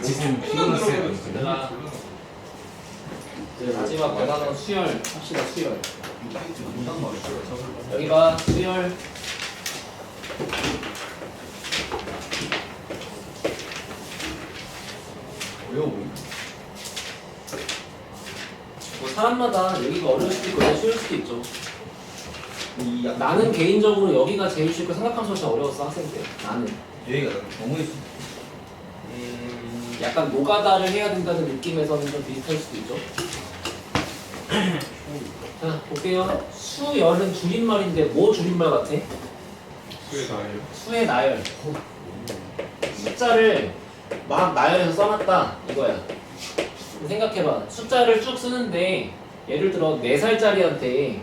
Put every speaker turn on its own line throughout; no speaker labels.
지금 피곤했어요.
내가 이제 마지막 단어는 수열 합시다. 수열. 여기 봐. 수열.
어려워 보인다.
뭐 사람마다 여기가 어려울 수도 있고 쉬울 수도 있죠. 나는 개인적으로 여기가 제일 쉽고 생각하면서 진짜 어려웠어 학생 때. 나는
여기가 너무 했어.
약간 노가다를 해야 된다는 느낌에서는 좀 비슷할 수도 있죠. 자 볼게요. 수열은 줄임말인데 뭐 줄임말 같아?
수의 나예요.
수의 나열. 숫자를 막 나열해서 써놨다 이거야. 생각해봐. 숫자를 쭉 쓰는데 예를 들어 4살짜리한테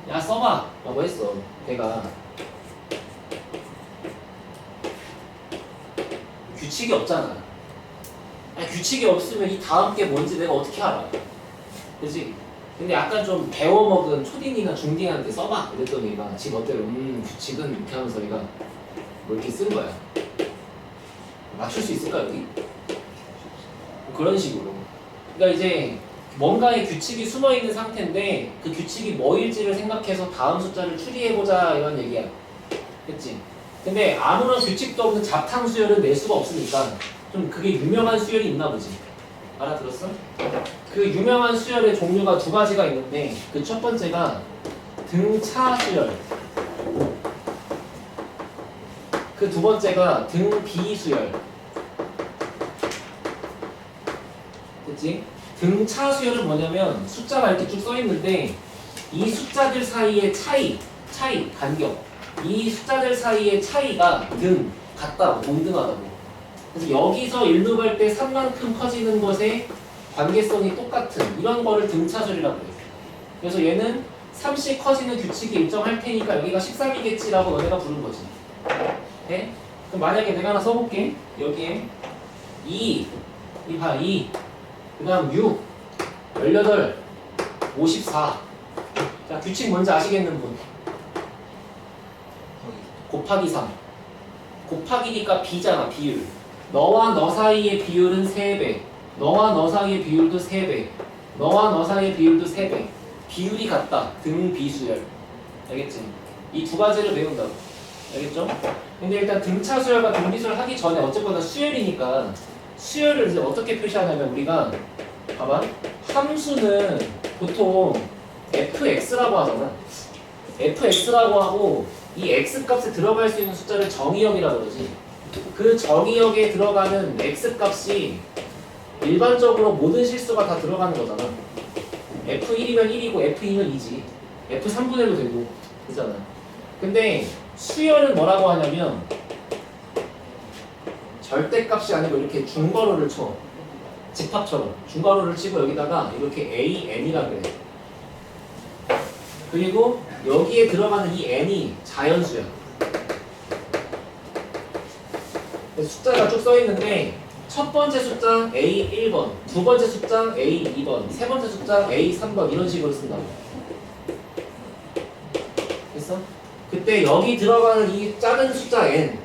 야 써봐 라고 했어. 걔가 규칙이 없잖아. 아니, 규칙이 없으면 이 다음 게 뭔지 내가 어떻게 알아? 그치? 근데 약간 좀 배워먹은 초딩이나 중딩한테 써봐 이랬더니 얘가 지 멋대로 규칙은 이렇게 하면서 얘가 뭐 이렇게 쓴 거야. 맞출 수 있을까 여기? 그런 식으로. 그러니까 이제 뭔가의 규칙이 숨어있는 상태인데 그 규칙이 뭐일지를 생각해서 다음 숫자를 추리해보자 이런 얘기야. 그치? 근데 아무런 규칙도 없는 잡탕 수열은 낼 수가 없으니까 좀 그게 유명한 수열이 있나 보지. 알아들었어? 그 유명한 수열의 종류가 2가지가 있는데 그 첫 번째가 등차 수열, 그 2번째가 등비 수열. 그치? 등차 수열은 뭐냐면 숫자가 이렇게 쭉 써있는데 이 숫자들 사이의 차이, 간격, 이 숫자들 사이의 차이가 같다고, 동등하다고. 그래서 여기서 1루할 때 3만큼 커지는 것의 관계성이 똑같은 이런 거를 등차수열이라고 해요. 그래서 얘는 3씩 커지는 규칙이 일정할 테니까 여기가 13이겠지라고 너네가 부른 거지. 네? 그럼 만약에 내가 하나 써볼게. 여기에 2, 봐 2, 그 다음 6, 18, 54. 자, 규칙 뭔지 아시겠는 분? 곱하기 3. 곱하기니까 비잖아, 비율. 너와 너 사이의 비율은 3배. 너와 너 사이의 비율도 3배. 너와 너 사이의 비율도 3배. 비율이 같다. 등비수열. 알겠지? 이 2가지를 배운다고. 알겠죠? 근데 일단 등차 수열과 등비수열 하기 전에 어쨌거나 수열이니까 수열을 이제 어떻게 표시하냐면 우리가 봐봐. 함수는 보통 fx라고 하잖아. fx라고 하고 이 x 값에 들어갈 수 있는 숫자를 정의역이라고 그러지. 그 정의역에 들어가는 x 값이 일반적으로 모든 실수가 다 들어가는 거잖아. f1이면 1이고 f2면 2지. f3분의 1도 되고 그잖아. 근데 수열은 뭐라고 하냐면 절대값이 아니고 이렇게 중괄호를 쳐. 집합처럼 중괄호를 치고 여기다가 이렇게 AN이라 그래. 그리고 여기에 들어가는 이 n이 자연수야. 숫자가 쭉 써있는데 첫 번째 숫자 A1번, 두 번째 숫자 A2번, 세 번째 숫자 A3번 이런 식으로 쓴다고. 됐어? 그때 여기 들어가는 이 작은 숫자 n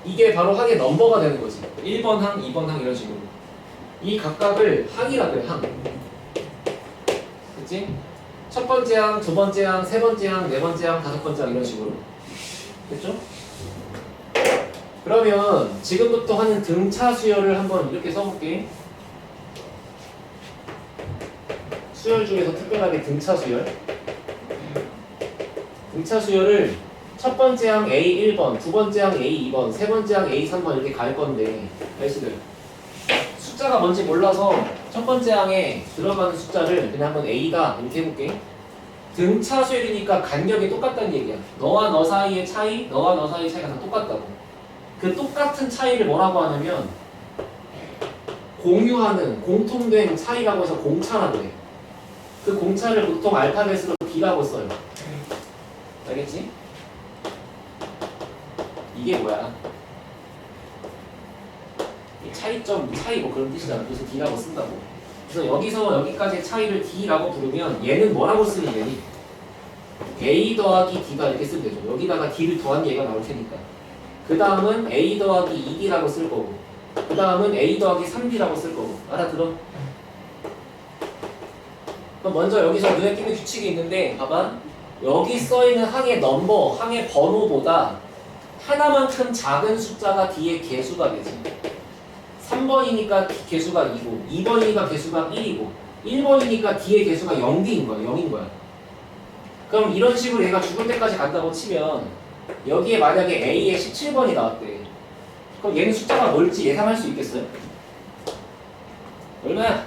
이게 바로 항의 넘버가 되는 거지. 1번 항, 2번 항 이런 식으로. 이 각각을 항이라 그래, 항. 그치? 첫 번째 항, 두 번째 항, 세 번째 항, 네 번째 항, 다섯 번째 항 이런 식으로. 됐죠? 그러면 지금부터 하는 등차 수열을 한번 이렇게 써볼게. 수열 중에서 특별하게 등차 수열. 등차 수열을 첫 번째 항 A1번, 두 번째 항 A2번, 세 번째 항 A3번 이렇게 갈 건데 알수들 숫자가 뭔지 몰라서 첫 번째 항에 들어가는 숫자를 그냥 한번 A다 이렇게 해볼게. 등차 수열이니까 간격이 똑같다는 얘기야. 너와 너 사이의 차이, 너와 너 사이의 차이가 다 똑같다고. 그 똑같은 차이를 뭐라고 하냐면 공유하는 공통된 차이라고 해서 공차라고 해. 그 공차를 보통 알파벳으로 B라고 써요. 알겠지? 이게 뭐야? 이 차이점, 차이 뭐 그런 뜻이잖아. 그래서 D라고 쓴다고. 그래서 여기서 여기까지의 차이를 D라고 부르면 얘는 뭐라고 쓰면 되니? A 더하기 D가 이렇게 쓰면 되죠. 여기다가 D를 더한 얘가 나올 테니까. 그 다음은 A 더하기 2D라고 쓸 거고 그 다음은 A 더하기 3B라고 쓸 거고. 알아들어? 그럼 먼저 여기서 눈에 띄는 규칙이 있는데 봐봐. 여기 써있는 항의 넘버, 항의 번호보다 하나만큼 작은 숫자가 뒤에 개수가 되지. 3번이니까 개수가 2고 2번이니까 개수가 1이고 1번이니까 뒤에 개수가 0인 거야. 0인 거야. 그럼 이런 식으로 얘가 죽을 때까지 간다고 치면 여기에 만약에 A에 17번이 나왔대. 그럼 얘는 숫자가 뭘지 예상할 수 있겠어요? 얼마야?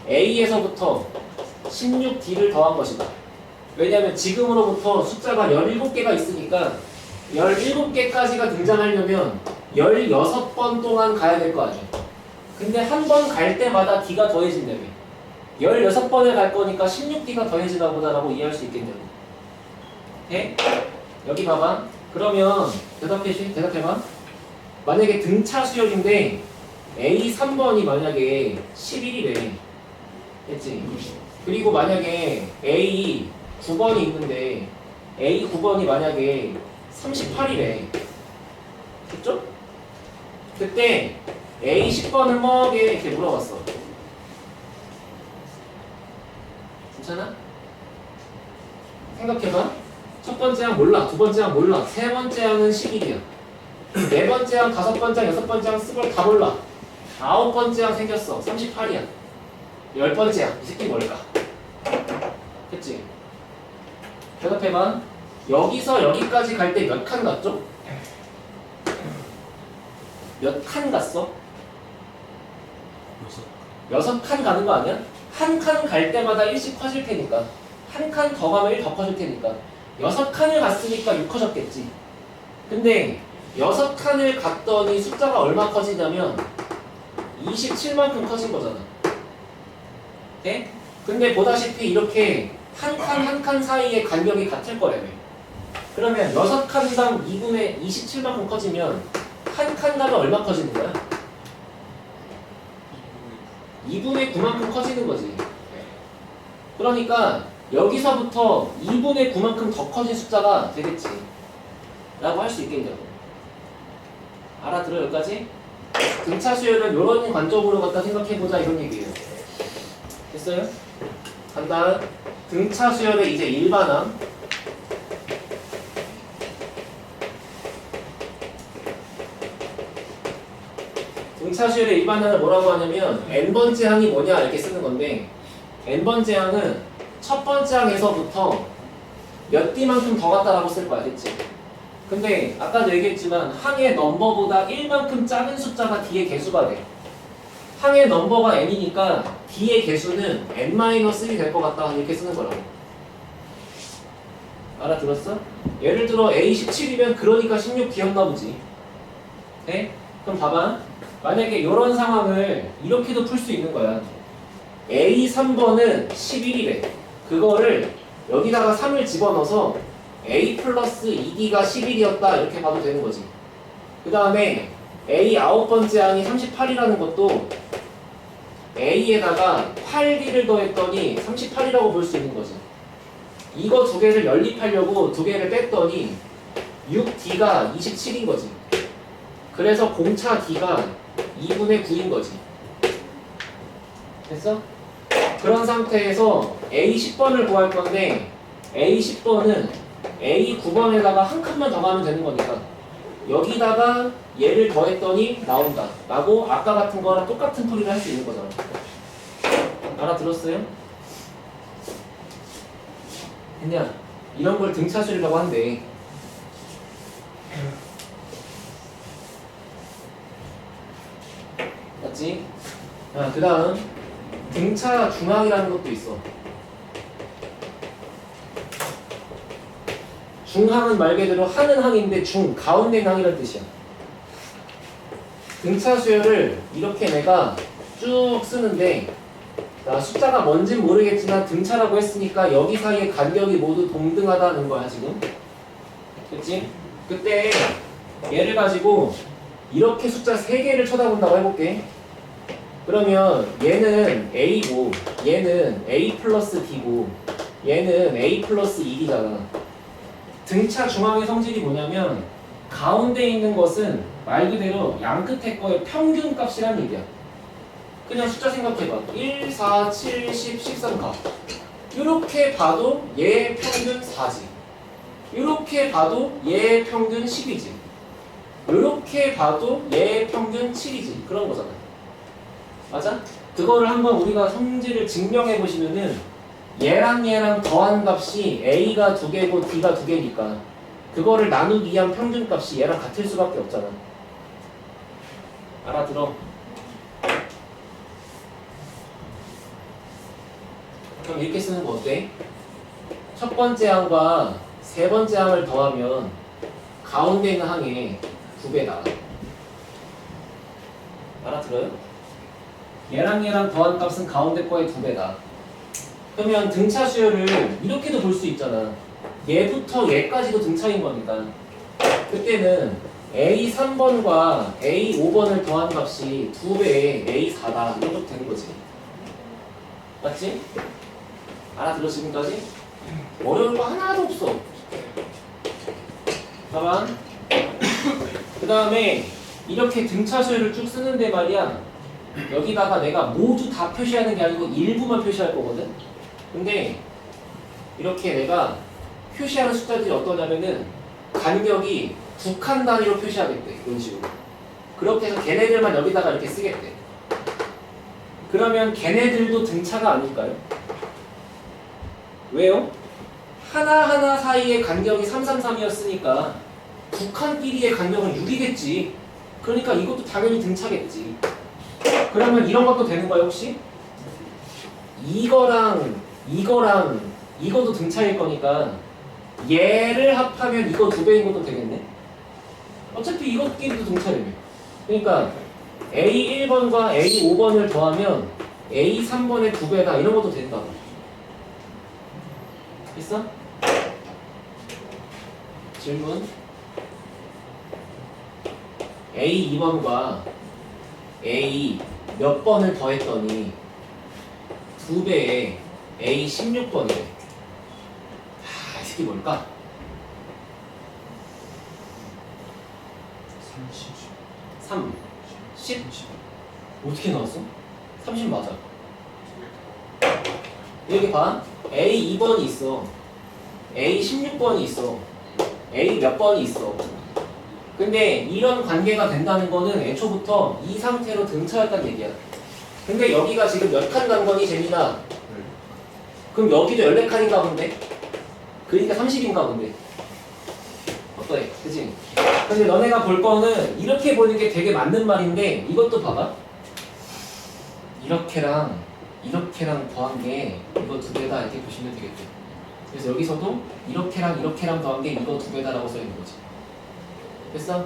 A에서부터 16D를 더한 것이다. 왜냐하면 지금으로부터 숫자가 17개가 있으니까 17개까지가 등장하려면 16번 동안 가야 될 거 아니야. 근데 한 번 갈 때마다 D가 더해진다며. 16번을 갈 거니까 16D가 더해지나 보다라고 이해할 수 있겠냐고. 네? 여기 봐봐. 그러면 대답해봐. 만약에 등차 수열인데 A 3번이 만약에 11이래. 했지? 그리고 만약에 A 9번이 있는데 A 9번이 만약에 38이래. 됐죠? 그때 A 10번을 뭐게 이렇게 물어봤어. 괜찮아? 생각해봐. 첫 번째 항 몰라, 두 번째 항 몰라, 세 번째 항은 11이야. 네 번째 항, 다섯 번째 항, 여섯 번째 항 쓰걸 다 몰라. 아홉 번째 항 생겼어. 38이야. 열 번째 항, 이 새끼 뭘까? 그치? 대답해봐. 여기서 여기까지 갈 때 몇 칸 갔죠? 몇 칸 갔어? 6칸 가는 거 아니야? 한 칸 갈 때마다 1씩 커질 테니까 한 칸 더 가면 1 더 커질 테니까 6칸을 갔으니까 6 커졌겠지. 근데 6칸을 갔더니 숫자가 얼마 커지냐면 27만큼 커진 거잖아. 네? 근데 보다시피 이렇게 한 칸 한 칸 사이의 간격이 같을 거라며. 그러면 6칸당 2분의 27만큼 커지면 한 칸 가면 얼마 커지는 거야? 2분의 9만큼 커지는 거지. 그러니까 여기서부터 2분의 9만큼 더 커진 숫자가 되겠지 라고 할 수 있겠냐고. 알아들어? 여기까지? 등차 수열은 이런 관점으로 갖다 생각해보자 이런 얘기예요. 됐어요? 간다. 등차 수열의 이제 일반항. 등차 수열의 일반항을 뭐라고 하냐면 n번째 항이 뭐냐 이렇게 쓰는 건데 n번째 항은 첫 번째 항에서부터 몇 D만큼 더 갔다라고 쓸 거야. 됐지? 근데 아까도 얘기했지만 항의 넘버보다 1만큼 작은 숫자가 D의 개수가 돼. 항의 넘버가 n이니까 D의 개수는 n-1이 될 것 같다 이렇게 쓰는 거라고. 알아들었어? 예를 들어 A 17이면 그러니까 16D였나 보지. 네? 그럼 봐봐. 만약에 이런 상황을 이렇게도 풀 수 있는 거야. A 3번은 11이래. 그거를 여기다가 3을 집어넣어서 A 플러스 2D가 11이었다 이렇게 봐도 되는 거지. 그 다음에 A 9번째 항이 38이라는 것도 A에다가 8D를 더했더니 38이라고 볼 수 있는 거지. 이거 두 개를 연립하려고 두 개를 뺐더니 6D가 27인 거지. 그래서 공차 D가 2분의 9인 거지. 됐어? 그런 상태에서 A 10번을 구할 건데 A 10번은 A 9번에다가 한 칸만 더 가면 되는 거니까 여기다가 얘를 더했더니 나온다 라고 아까 같은 거랑 똑같은 풀이를 할 수 있는 거잖아. 알아들었어요? 그냥 이런 걸 등차수리라고 한대. 맞지? 그 다음 등차 중항이라는 것도 있어. 중항은 말 그대로 하는 항인데 중, 가운데 항이라는 뜻이야. 등차 수열을 이렇게 내가 쭉 쓰는데 숫자가 뭔진 모르겠지만 등차라고 했으니까 여기 사이의 간격이 모두 동등하다는 거야 지금. 그치? 그때 얘를 가지고 이렇게 숫자 3개를 쳐다본다고 해볼게. 그러면 얘는 A고 얘는 A 플러스 D고 얘는 A 플러스 1이잖아. 등차 중항의 성질이 뭐냐면 가운데 있는 것은 말 그대로 양 끝에 거의 평균 값이란 얘기야. 그냥 숫자 생각해봐. 1, 4, 7, 10, 13 가. 이렇게 봐도 얘 평균 4지. 이렇게 봐도 얘 평균 10이지. 이렇게 봐도 얘 평균 7이지. 그런 거잖아. 맞아? 그거를 한번 우리가 성질을 증명해 보시면은 얘랑 더한 값이 A가 2개고 D가 2개니까 그거를 나누기 위한 평균 값이 얘랑 같을 수밖에 없잖아. 알아들어? 그럼 이렇게 쓰는 거 어때? 첫 번째 항과 세 번째 항을 더하면 가운데 있는 항에 2배다. 알아들어요? 얘랑 더한 값은 가운데 거의 2배다. 그러면 등차 수열을 이렇게도 볼 수 있잖아. 얘부터 얘까지도 등차인 거니까. 그때는 A 3번과 A 5번을 더한 값이 2배에 A 4다. 이렇게 되는 거지. 맞지? 알아들어 지금까지? 어려운 거 하나도 없어. 봐봐. 그 다음에 이렇게 등차 수열을 쭉 쓰는데 말이야. 여기다가 내가 모두 다 표시하는 게 아니고 일부만 표시할 거거든. 근데 이렇게 내가 표시하는 숫자들이 어떠냐면은 간격이 북한 단위로 표시하겠대. 이런 식으로. 그렇게 해서 걔네들만 여기다가 이렇게 쓰겠대. 그러면 걔네들도 등차가 아닐까요? 왜요? 하나하나 사이의 간격이 333이었으니까 북한끼리의 간격은 6이겠지. 그러니까 이것도 당연히 등차겠지. 그러면 이런 것도 되는 거야 혹시? 이거랑 이것도 등차일 거니까 얘를 합하면 이거 2배인 것도 되겠네? 어차피 이것끼리도 등차라며. 그러니까 A 1번과 A 5번을 더하면 A 3번의 2배다 이런 것도 된다고. 있어? 질문. A 2번과 A 몇 번을 더했더니 2배에 A 16번이래. 이 새끼 뭘까? 3, 10? 어떻게 나왔어? 30 맞아. 여기 봐. A 2번이 있어. A 16번이 있어. A 몇 번이 있어. 근데 이런 관계가 된다는 거는 애초부터 이 상태로 등차였다는 얘기야. 근데 여기가 지금 몇 칸 간 거니 재민아? 그럼 여기도 14칸인가 본데? 그러니까 30인가 본데. 어떠해? 그치? 근데 너네가 볼 거는 이렇게 보는 게 되게 맞는 말인데 이것도 봐봐. 이렇게랑 더한 게 이거 2배다 이렇게 보시면 되겠죠. 그래서 여기서도 이렇게랑 더한 게 이거 2배다라고 써 있는 거지. 됐어?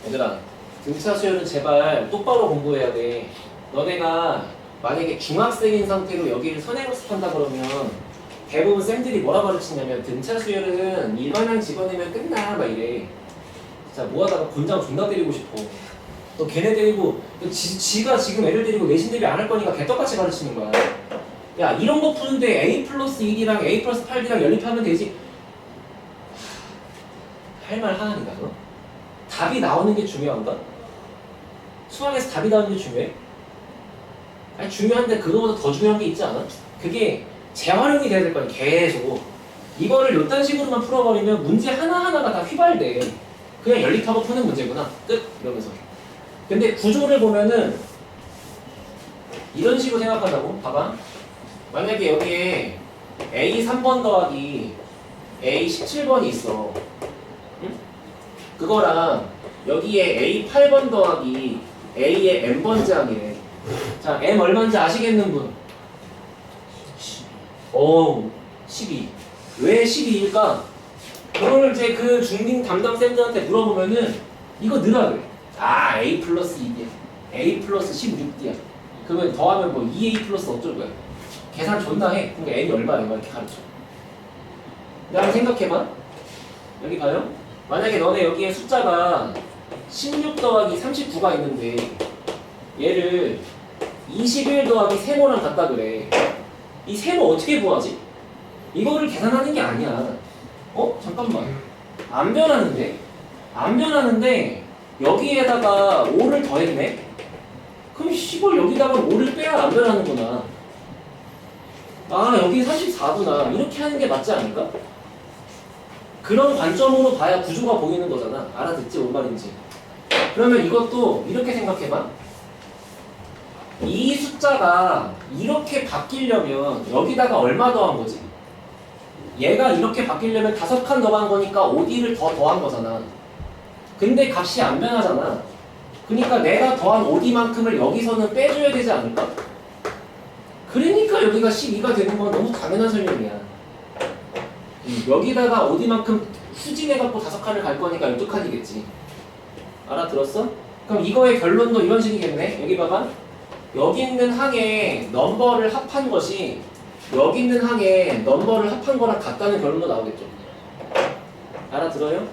얘들아, 등차 수열은 제발 똑바로 공부해야 돼. 너네가 만약에 중학생인 상태로 여기를 선행학습한다 그러면 대부분 쌤들이 뭐라 가르치냐면 등차 수열은 일반항 집어내면 끝나 막 이래. 진짜 뭐하다가 권장 존나 때리고 싶어. 너 걔네 데리고 지가 지금 애를 데리고 내신 대비 안 할 거니까 개떡같이 가르치는 거야. 야 이런 거 푸는데 A 플러스 1이랑 A 플러스 8D랑 연립하면 되지. 할 말 하나니까 너? 답이 나오는 게 중요한가? 수학에서 답이 나오는 게 중요해? 아니 중요한데 그거보다 더 중요한 게 있지 않아? 그게 재활용이 돼야 될 거 아니야 계속. 이거를 요딴 식으로만 풀어버리면 문제 하나하나가 다 휘발돼. 그냥 연립하고 푸는 문제구나 끝 이러면서. 근데 구조를 보면은 이런 식으로 생각한다고. 봐봐. 만약에 여기에 A 3번 더하기 A 17번이 있어. 응? 그거랑 여기에 A 8번 더하기 A의 N번째 항이래. 자, M 얼마인지 아시겠는 분? 12. 왜 12일까? 그거를 이제 그 중딩 담당 쌤들한테 물어보면은 이거 넣으라 그래. 아, A 플러스 2D야. A 플러스 16D야. 그러면 더하면 뭐 2A 플러스 어쩔 거야. 계산 존나 해. 그러니까 N이 얼마야? 이렇게 가르쳐. 그다음에 생각해봐. 여기 봐요. 만약에 너네 여기에 숫자가 16 더하기 39가 있는데 얘를 21 더하기 세모랑 같다 그래. 이 세모 어떻게 구하지? 이거를 계산하는 게 아니야. 잠깐만. 안 변하는데? 안 변하는데 여기에다가 5를 더했네? 그럼 10을 여기다가 5를 빼야 안 변하는구나. 아, 여기 34구나. 이렇게 하는 게 맞지 않을까? 그런 관점으로 봐야 구조가 보이는 거잖아. 알아듣지? 뭔 말인지. 그러면 이것도 이렇게 생각해봐. 이 숫자가 이렇게 바뀌려면 여기다가 얼마 더한 거지? 얘가 이렇게 바뀌려면 5칸 더한 거니까 5D를 더 더한 거잖아. 근데 값이 안 변하잖아. 그러니까 내가 더한 5D만큼을 여기서는 빼줘야 되지 않을까? 그러니까 여기가 12가 되는 건 너무 당연한 설명이야. 여기다가 5D만큼 후진해갖고 5칸을 갈 거니까 12칸이겠지. 알아들었어? 그럼 이거의 결론도 이런 식이겠네. 여기 봐봐. 여기 있는 항에 넘버를 합한 것이 여기 있는 항에 넘버를 합한 거랑 같다는 결론도 나오겠죠. 알아들어요?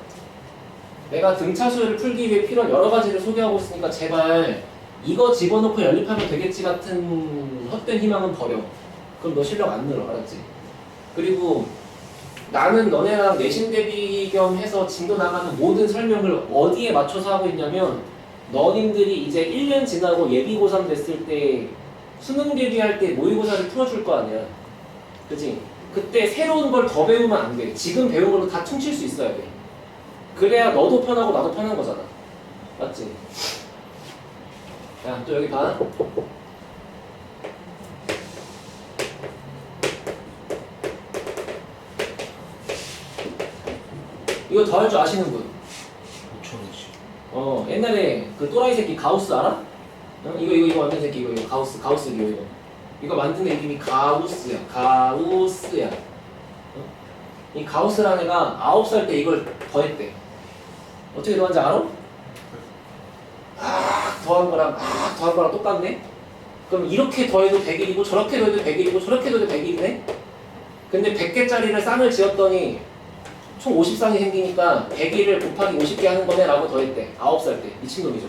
내가 등차 수열을 풀기 위해 필요한 여러 가지를 소개하고 있으니까 제발 이거 집어넣고 연립하면 되겠지 같은 헛된 희망은 버려. 그럼 너 실력 안 늘어. 알았지? 그리고 나는 너네랑 내신 대비 겸 해서 진도 나가는 모든 설명을 어디에 맞춰서 하고 있냐면 너님들이 이제 1년 지나고 예비 고3 됐을 때 수능 대비할 때 모의고사를 풀어줄 거 아니야. 그치? 그때 새로운 걸 더 배우면 안 돼. 지금 배운 걸로 다 퉁칠 수 있어야 돼. 그래야 너도 편하고 나도 편한 거잖아. 맞지? 야, 또 여기 봐. 이거 더 할 줄 아시는 분?
5,000원씩.
옛날에 그 또라이 새끼 가우스 알아? 이거 완전 새끼 이거 가우스 이거 만든 애 이름이 가우스야. 이 가우스라는 애가 9살 때 이걸 더했대. 어떻게 더한지 알아? 더한 거랑 똑같네? 그럼 이렇게 더해도 100일이고 저렇게 더해도 100일이고 저렇게 더해도 100일이네? 근데 100개짜리를 쌍을 지었더니 총 50쌍이 생기니까 100일을 곱하기 50개 하는 거네 라고 더했대. 9살 때. 미친놈이죠.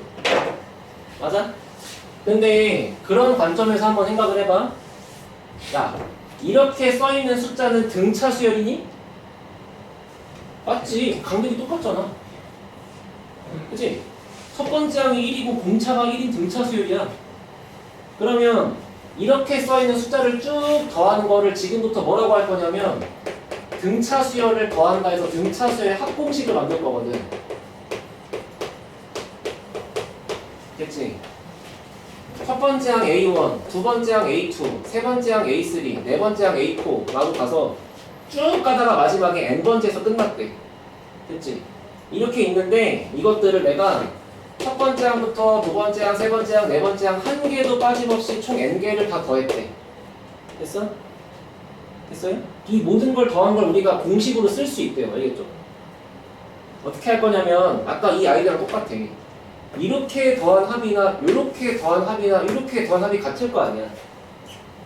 맞아? 근데 그런 관점에서 한번 생각을 해봐. 야, 이렇게 써있는 숫자는 등차 수열이니? 맞지. 강등이 똑같잖아. 그치? 첫 번째 항이 1이고 공차가 1인 등차 수열이야. 그러면 이렇게 써있는 숫자를 쭉 더하는 거를 지금부터 뭐라고 할 거냐면 등차 수열을 더한다 해서 등차 수열 합공식을 만들 거거든. 됐지? 첫 번째 항 A1, 두 번째 항 A2, 세 번째 항 A3, 네 번째 항 A4 라고 가서 쭉 가다가 마지막에 N번째에서 끝났대. 됐지? 이렇게 있는데 이것들을 내가 첫 번째 항부터 두 번째 항, 세 번째 항, 네 번째 항 한 개도 빠짐없이 총 N개를 다 더했대. 됐어? 됐어요? 이 모든 걸 더한 걸 우리가 공식으로 쓸 수 있대요. 알겠죠? 어떻게 할 거냐면 아까 이 아이디어랑 똑같아. 이렇게 더한 합이나 이렇게 더한 합이나 이렇게 더한 합이 같을 거 아니야.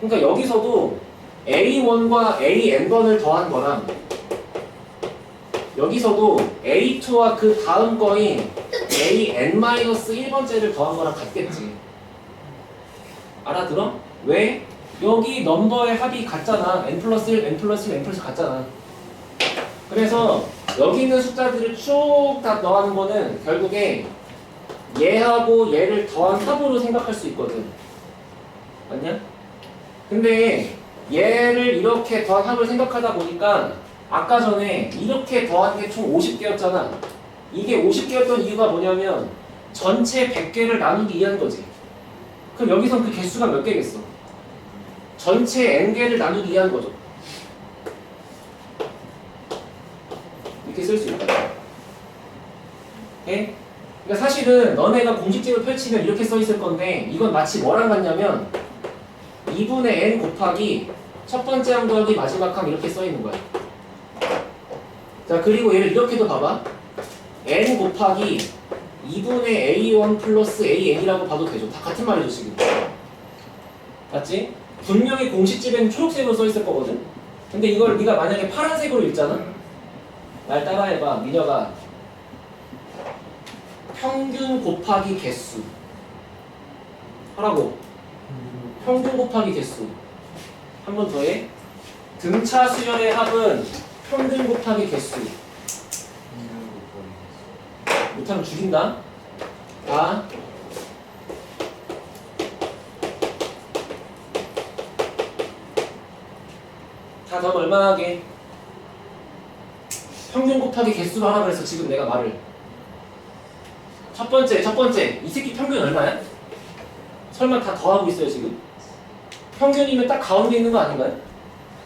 그러니까 여기서도 A1과 AN번을 더한 거랑 여기서도 A2와 그 다음 거인 AN-1번째를 더한 거랑 같겠지. 알아들어? 왜? 여기 넘버의 합이 같잖아. N 플러스 1, N 플러스 1, N 플러스 같잖아. 그래서 여기 있는 숫자들을 쭉 다 더하는 거는 결국에 얘하고 얘를 더한 합으로 생각할 수 있거든. 맞냐? 근데 얘를 이렇게 더한 합을 생각하다 보니까 아까 전에 이렇게 더한 게 총 50개였잖아. 이게 50개였던 이유가 뭐냐면 전체 100개를 나누기 위한 거지. 그럼 여기선 그 개수가 몇 개겠어? 전체 n개를 나누기 위한 거죠. 이렇게 쓸 수 있다. 오케이? 그러니까 사실은 너네가 공식집을 펼치면 이렇게 써 있을 건데 이건 마치 뭐랑 같냐면 2분의 n 곱하기 첫 번째 항 더하기 마지막 항 이렇게 써 있는 거야. 자, 그리고 얘를 이렇게도 봐봐. n 곱하기 2분의 a1 플러스 an이라고 봐도 되죠. 다 같은 말이죠 지금. 맞지? 분명히 공식집에는 초록색으로 써 있을 거거든. 근데 이걸 네가 만약에 파란색으로 읽잖아. 날 따라해봐. 민혁아. 평균 곱하기 개수 하라고. 평균 곱하기 개수. 한 번 더 해. 등차 수열의 합은 평균 곱하기 개수. 못하면 죽인다. 아. 다 더하면 얼마나 하게? 평균 곱하기 개수로 하라 그래서 지금 내가 말을. 첫 번째. 이 새끼 평균 얼마야? 설마 다 더하고 있어요, 지금? 평균이면 딱 가운데 있는 거 아닌가요?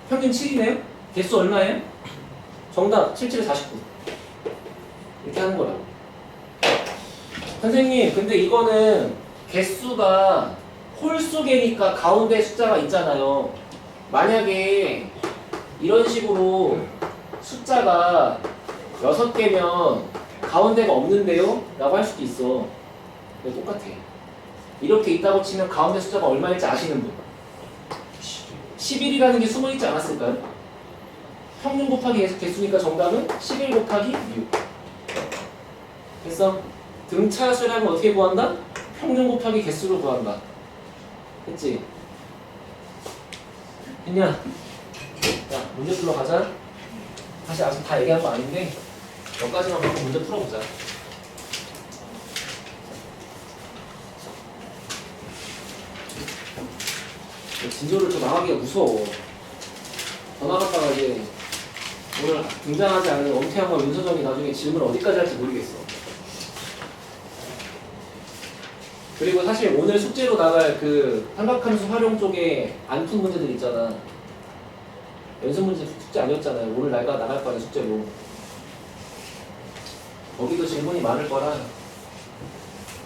평균 7이네요? 개수 얼마예요? 정답 77에 49. 이렇게 하는 거라고. 선생님, 근데 이거는 개수가 홀수개니까 가운데 숫자가 있잖아요. 만약에 이런 식으로 숫자가 6개면 가운데가 없는데요? 라고 할 수도 있어. 근데 똑같아. 이렇게 있다고 치면 가운데 숫자가 얼마일지 아시는 분? 11이라는 게 숨어있지 않았을까요? 평균 곱하기 개수니까 정답은 11 곱하기 6. 됐어? 등차 수열하면 어떻게 구한다? 평균 곱하기 개수를 구한다. 됐지? 했냐? 자, 문제 풀러 가자. 사실 아직 다 얘기한 거 아닌데 여기까지만 갖고 문제 풀어보자. 진조를 좀 나가기가 무서워. 더 나갔다가 이제 오늘 등장하지 않은 엄태양과 윤서정이 나중에 질문을 어디까지 할지 모르겠어. 그리고 사실 오늘 숙제로 나갈 그 삼각함수 활용 쪽에 안 푼 문제들 있잖아. 연습 문제 숙제 아니었잖아요. 오늘 나갈 거야 숙제로. 거기도 질문이 많을 거라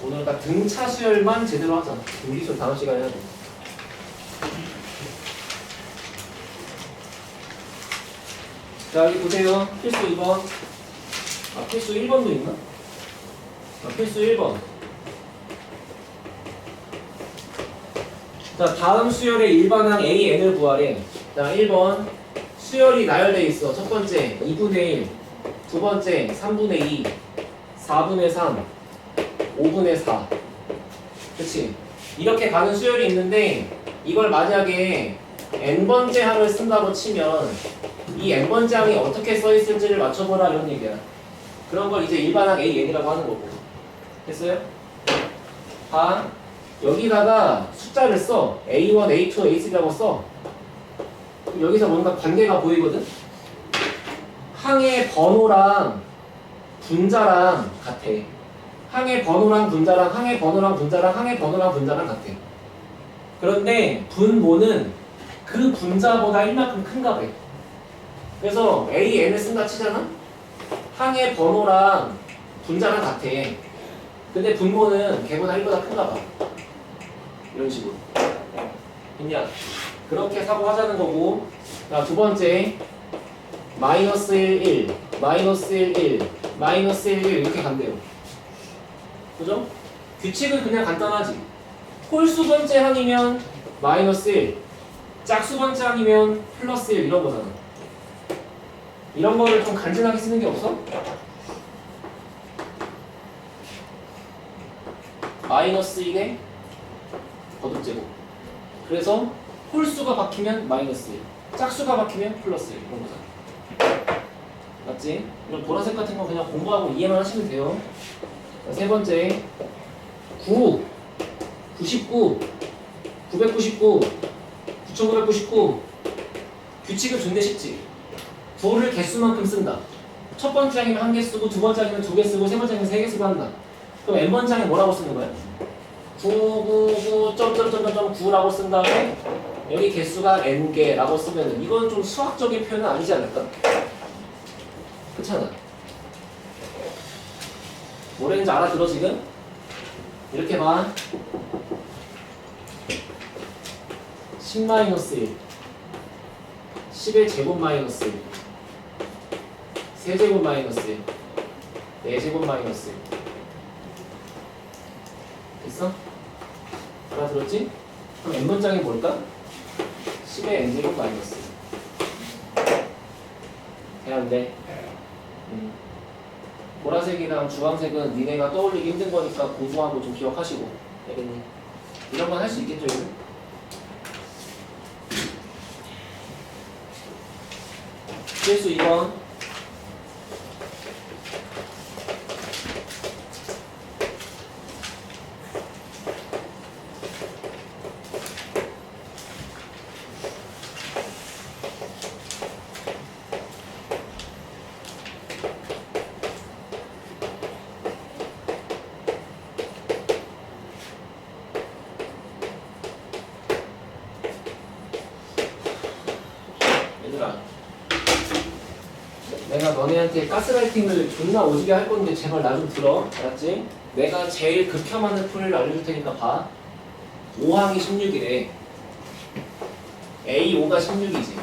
오늘 딱 등차 수열만 제대로 하자. 등기술 다음 시간에 해야 돼. 자, 여기 보세요. 필수 2번. 아, 필수 1번도 있나? 아, 필수 1번. 자, 다음 수열의 일반항 AN을 구하래. 자, 1번. 수열이 나열되어 있어. 첫 번째, 2분의 1. 두 번째, 3분의 2. 4분의 3. 5분의 4. 그치? 이렇게 가는 수열이 있는데, 이걸 만약에 n번째 항을 쓴다고 치면, 이 n번째 항이 어떻게 써있을지를 맞춰보라 이런 얘기야. 그런 걸 이제 일반항 AN이라고 하는 거고. 됐어요? 다 여기다가 숫자를 써. A1, A2, A3라고 써. 여기서 뭔가 관계가 보이거든? 항의 번호랑 분자랑 같아. 항의 번호랑 분자랑 항의 번호랑 분자랑 항의 번호랑 분자랑 같아. 그런데 분모는 그 분자보다 1만큼 큰가 봐. 그래서 AN을 쓴다 치잖아? 항의 번호랑 분자랑 같아. 근데 분모는 걔보다 1보다 큰가 봐. 이런 식으로. 있냐? 그렇게 사고하자는 거고. 자, 두 번째. 마이너스 1, 1, 마이너스 1, 1, 마이너스 1, 1 이렇게 간대요. 그죠? 규칙은 그냥 간단하지. 홀수 번째 항이면 마이너스 1, 짝수 번째 항이면 플러스 1 이런 거잖아. 이런 거를 좀 간지나게 쓰는 게 없어? 마이너스 1에 거듭제곱. 그래서 홀수가 바뀌면 마이너스 1, 짝수가 바뀌면 플러스 1 이런 거잖아. 맞지? 이런 보라색 같은 거 그냥 공부하고 이해만 하시면 돼요. 자, 세 번째 9, 99, 999, 9999. 규칙은 존내 쉽지. 9를 개수만큼 쓴다. 첫 번째 항이면 한 개 쓰고 두 번째 항이면 두 개 쓰고 세 번째 항이면 세 개 쓰고 한다. 그럼 n번째 항에 뭐라고 쓰는 거야? 999.9라고 쓴 다음에 여기 개수가 n개라고 쓰면은 이건 좀 수학적인 표현은 아니지 않을까? 그렇잖아. 뭐라는지 알아들어 지금? 이렇게 봐. 10-1 10의 제곱 마이너스 1 세제곱 마이너스 1 4제곱 마이너스 1 됐어? 알아들었지? 그럼 n번장이 뭘까? 10의 n제곱 마이너스 1 돼야 안 돼? 보라색이랑 주황색은 니네가 떠올리기 힘든 거니까 공부한 거 좀 기억하시고 알겠니? 이런 건 할 수 있겠죠, 이거? 실수 2번. 얘들아, 내가 너네한테 가스라이팅을 존나 오지게 할 건데 제발 나 좀 들어. 알았지? 내가 제일 극혐하는 풀을 알려줄 테니까 봐. 5항이 16이래. A5가 16이지.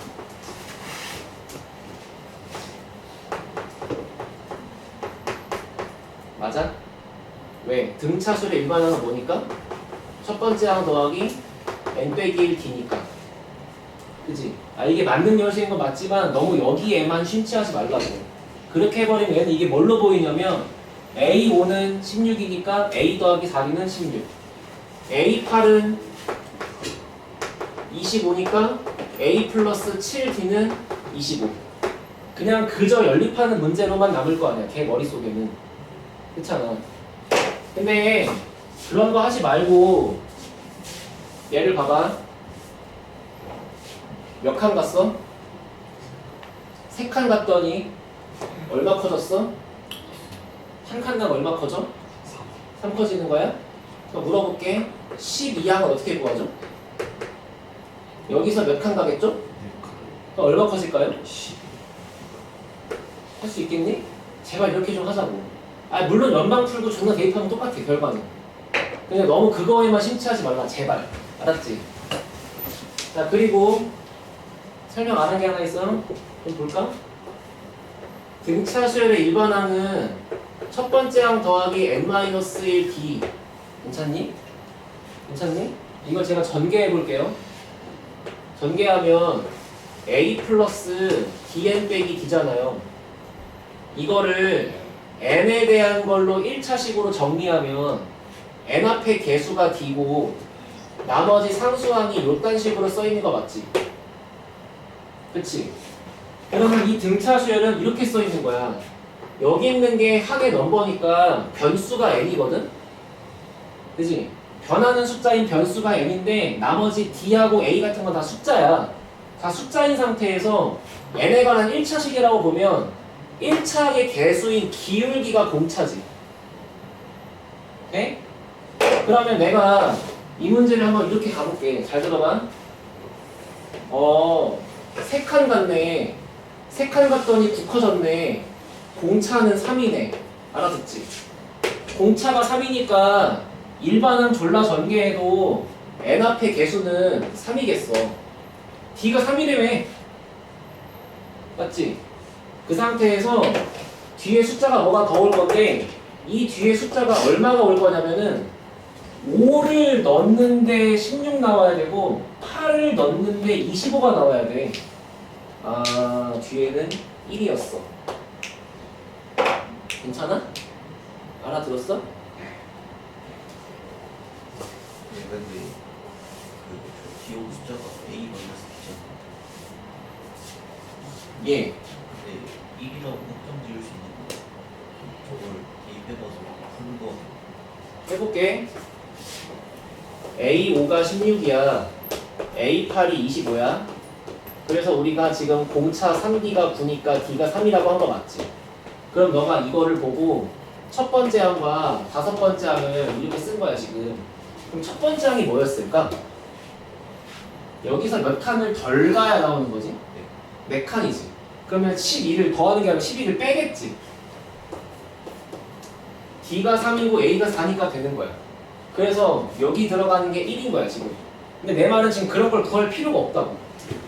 맞아? 왜? 등차수의 일반항은 뭐니까? 첫 번째 항 더하기 n 빼기 1 d니까. 그치? 아, 이게 맞는 열쇠인 건 맞지만 너무 여기에만 심취하지 말라고. 그렇게 해버리면 얘는 이게 뭘로 보이냐면 A5는 16이니까 A 더하기 4B는 16, A8은 25니까 A 플러스 7D는 25. 그냥 그저 연립하는 문제로만 남을 거 아니야, 걔 머릿속에는. 그렇잖아. 근데 그런 거 하지 말고 얘를 봐봐. 몇 칸 갔어? 3칸 갔더니 얼마 커졌어? 한 칸당 얼마 커져? 3 커지는 거야? 그럼 물어볼게. 12항을 어떻게 구하죠? 여기서 몇 칸 가겠죠? 그럼 얼마 커질까요? 할 수 있겠니? 제발 이렇게 좀 하자고. 아, 물론 연방 풀고 존나 대입하면 똑같아, 결과는. 그냥 너무 그거에만 심취하지 말라, 제발. 알았지? 자, 그리고 설명 안 한 게 하나 있어. 좀 볼까? 등차 수열의 일반항은 첫 번째 항 더하기 n-1 d. 괜찮니? 괜찮니? 이걸 제가 전개해 볼게요. 전개하면 a 플러스 dn 빼기 d잖아요. 이거를 n에 대한 걸로 1차식으로 정리하면 n 앞에 개수가 d고 나머지 상수항이 요딴 식으로 써있는 거 맞지? 그치? 그러면 이 등차 수열은 이렇게 써있는 거야. 여기 있는 게 항의 넘버니까 변수가 n이거든? 그치? 변하는 숫자인 변수가 n인데 나머지 d하고 a 같은 건 다 숫자야. 다 숫자인 상태에서 n에 관한 1차식이라고 보면 1차의 개수인 기울기가 공차지. 오케이? 그러면 내가 이 문제를 한번 이렇게 가볼게. 잘 들어봐. 3칸 갔네. 3칸 갔더니 9 커졌네. 공차는 3이네. 알아듣지? 공차가 3이니까 일반항 졸라 전개해도 n 앞의 개수는 3이겠어. d가 3이래며. 맞지? 그 상태에서 뒤에 숫자가 뭐가 더 올 건데 이 뒤에 숫자가 얼마가 올 거냐면은 5를 넣는데 16 나와야 되고 8을 넣는데 25가 나와야 돼. 아, 뒤에는 1이었어. 괜찮아? 알아들었어?
네, 근데 그 기호 숫자가 A 마이너스 B잖아.
예.
근데 1이라고 확정 지을 수 있는 거 저걸 대입해봐서 푸는 거
해볼게. A5가 16이야. A8이 25야. 그래서 우리가 지금 공차 3D가 9니까 D가 3이라고 한 거 맞지? 그럼 너가 이거를 보고 첫 번째 항과 다섯 번째 항을 이렇게 쓴 거야 지금. 그럼 첫 번째 항이 뭐였을까? 여기서 몇 칸을 덜 가야 나오는 거지? 몇 칸이지? 그러면 12를 더하는 게 아니라 12를 빼겠지? D가 3이고 A가 4니까 되는 거야. 그래서 여기 들어가는 게 1인 거야 지금. 근데 내 말은 지금 그런 걸 구할 필요가 없다고.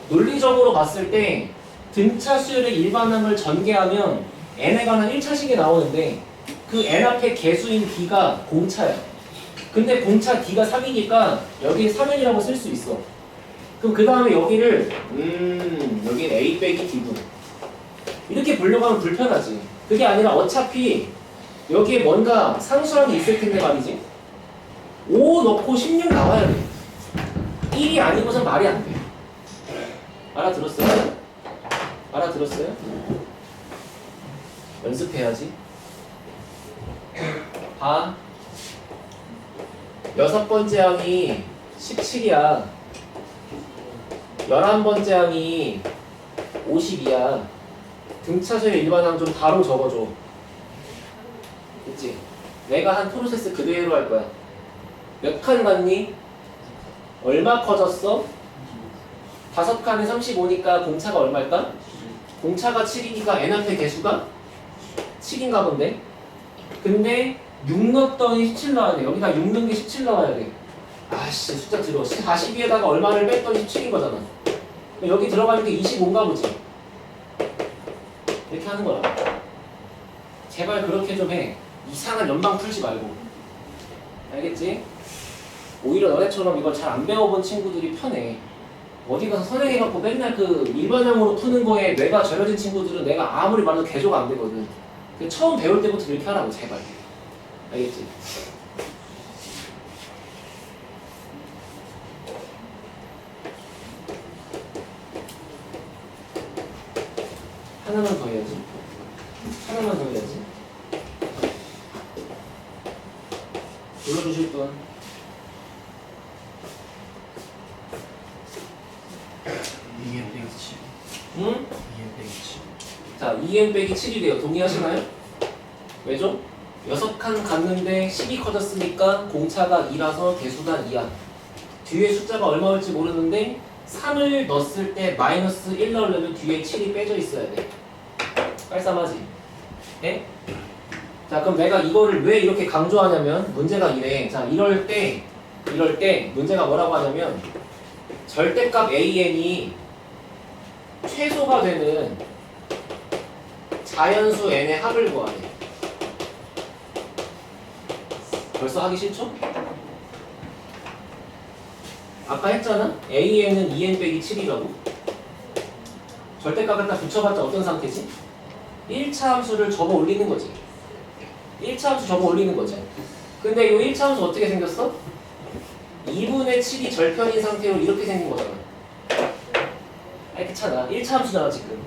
논리적으로 봤을 때 등차 수열의 일반항을 전개하면 n에 관한 1차식이 나오는데 그 n 앞에 개수인 d가 공차야. 근데 공차 d가 3이니까 여기에 3n이라고 쓸 수 있어. 그럼 그 다음에 여기를 여기는 a 빼기 d분 이렇게 보려고 하면 불편하지. 그게 아니라 어차피 여기에 뭔가 상수항이 있을 텐데 말이지. 5 넣고 16 나와야 돼. 1이 아니고선 말이 안 돼. 알아들었어요? 알아들었어요? 연습해야지. 봐. 6번째 항이 17이야. 11번째 항이 50이야. 등차수의 일반항 좀 바로 적어줘. 그치? 내가 한 프로세스 그대로 할 거야. 몇 칸 갔니? 얼마 커졌어? 5칸에 35니까 공차가 얼마일까? 공차가 7이니까 n 앞에 개수가 7인가 본데? 근데 6 넣었더니 17 나와야 돼. 여기다 6 넣은 게 17 나와야 돼. 아씨 숫자 들어. 42에다가 얼마를 뺐더니 17인 거잖아. 여기 들어가는 게 25인가 보지. 이렇게 하는 거라. 제발 그렇게 좀 해. 이상한 연방 풀지 말고. 알겠지? 오히려 너네처럼 이걸 잘 안 배워본 친구들이 편해. 어디 가서 선행해갖고 맨날 그 일반형으로 푸는 거에 뇌가 절여진 친구들은 내가 아무리 말해도 개조가 안 되거든. 처음 배울 때부터 이렇게 하라고 제발. 알겠지? 하나만 더 해야지. 하나만 더 해야지. 불러주실 분.
EN 빼기 7.
응?
EN 빼기 7.
자, 2n 빼기 7이 돼요. 동의하시나요? 왜죠? 6칸 갔는데 10이 커졌으니까 공차가 2라서 개수가 2야. 뒤에 숫자가 얼마 올지 모르는데 3을 넣었을 때 마이너스 1 넣으려면 뒤에 7이 빼져 있어야 돼. 깔쌈하지? 네? 자, 그럼 내가 이거를 왜 이렇게 강조하냐면 문제가 이래. 자, 이럴 때 문제가 뭐라고 하냐면 절대값 an이 최소가 되는 자연수 n의 합을 구하래. 벌써 하기 싫죠? 아까 했잖아? an은 2n 빼기 7이라고. 절대값 갖다 붙여봤자 어떤 상태지? 1차 함수를 접어 올리는 거지. 1차 함수 접어 올리는 거지. 근데 이 1차 함수 어떻게 생겼어? 2분의 7이 절편인 상태로 이렇게 생긴 거잖아. 알겠잖아. 1차 함수잖아 지금.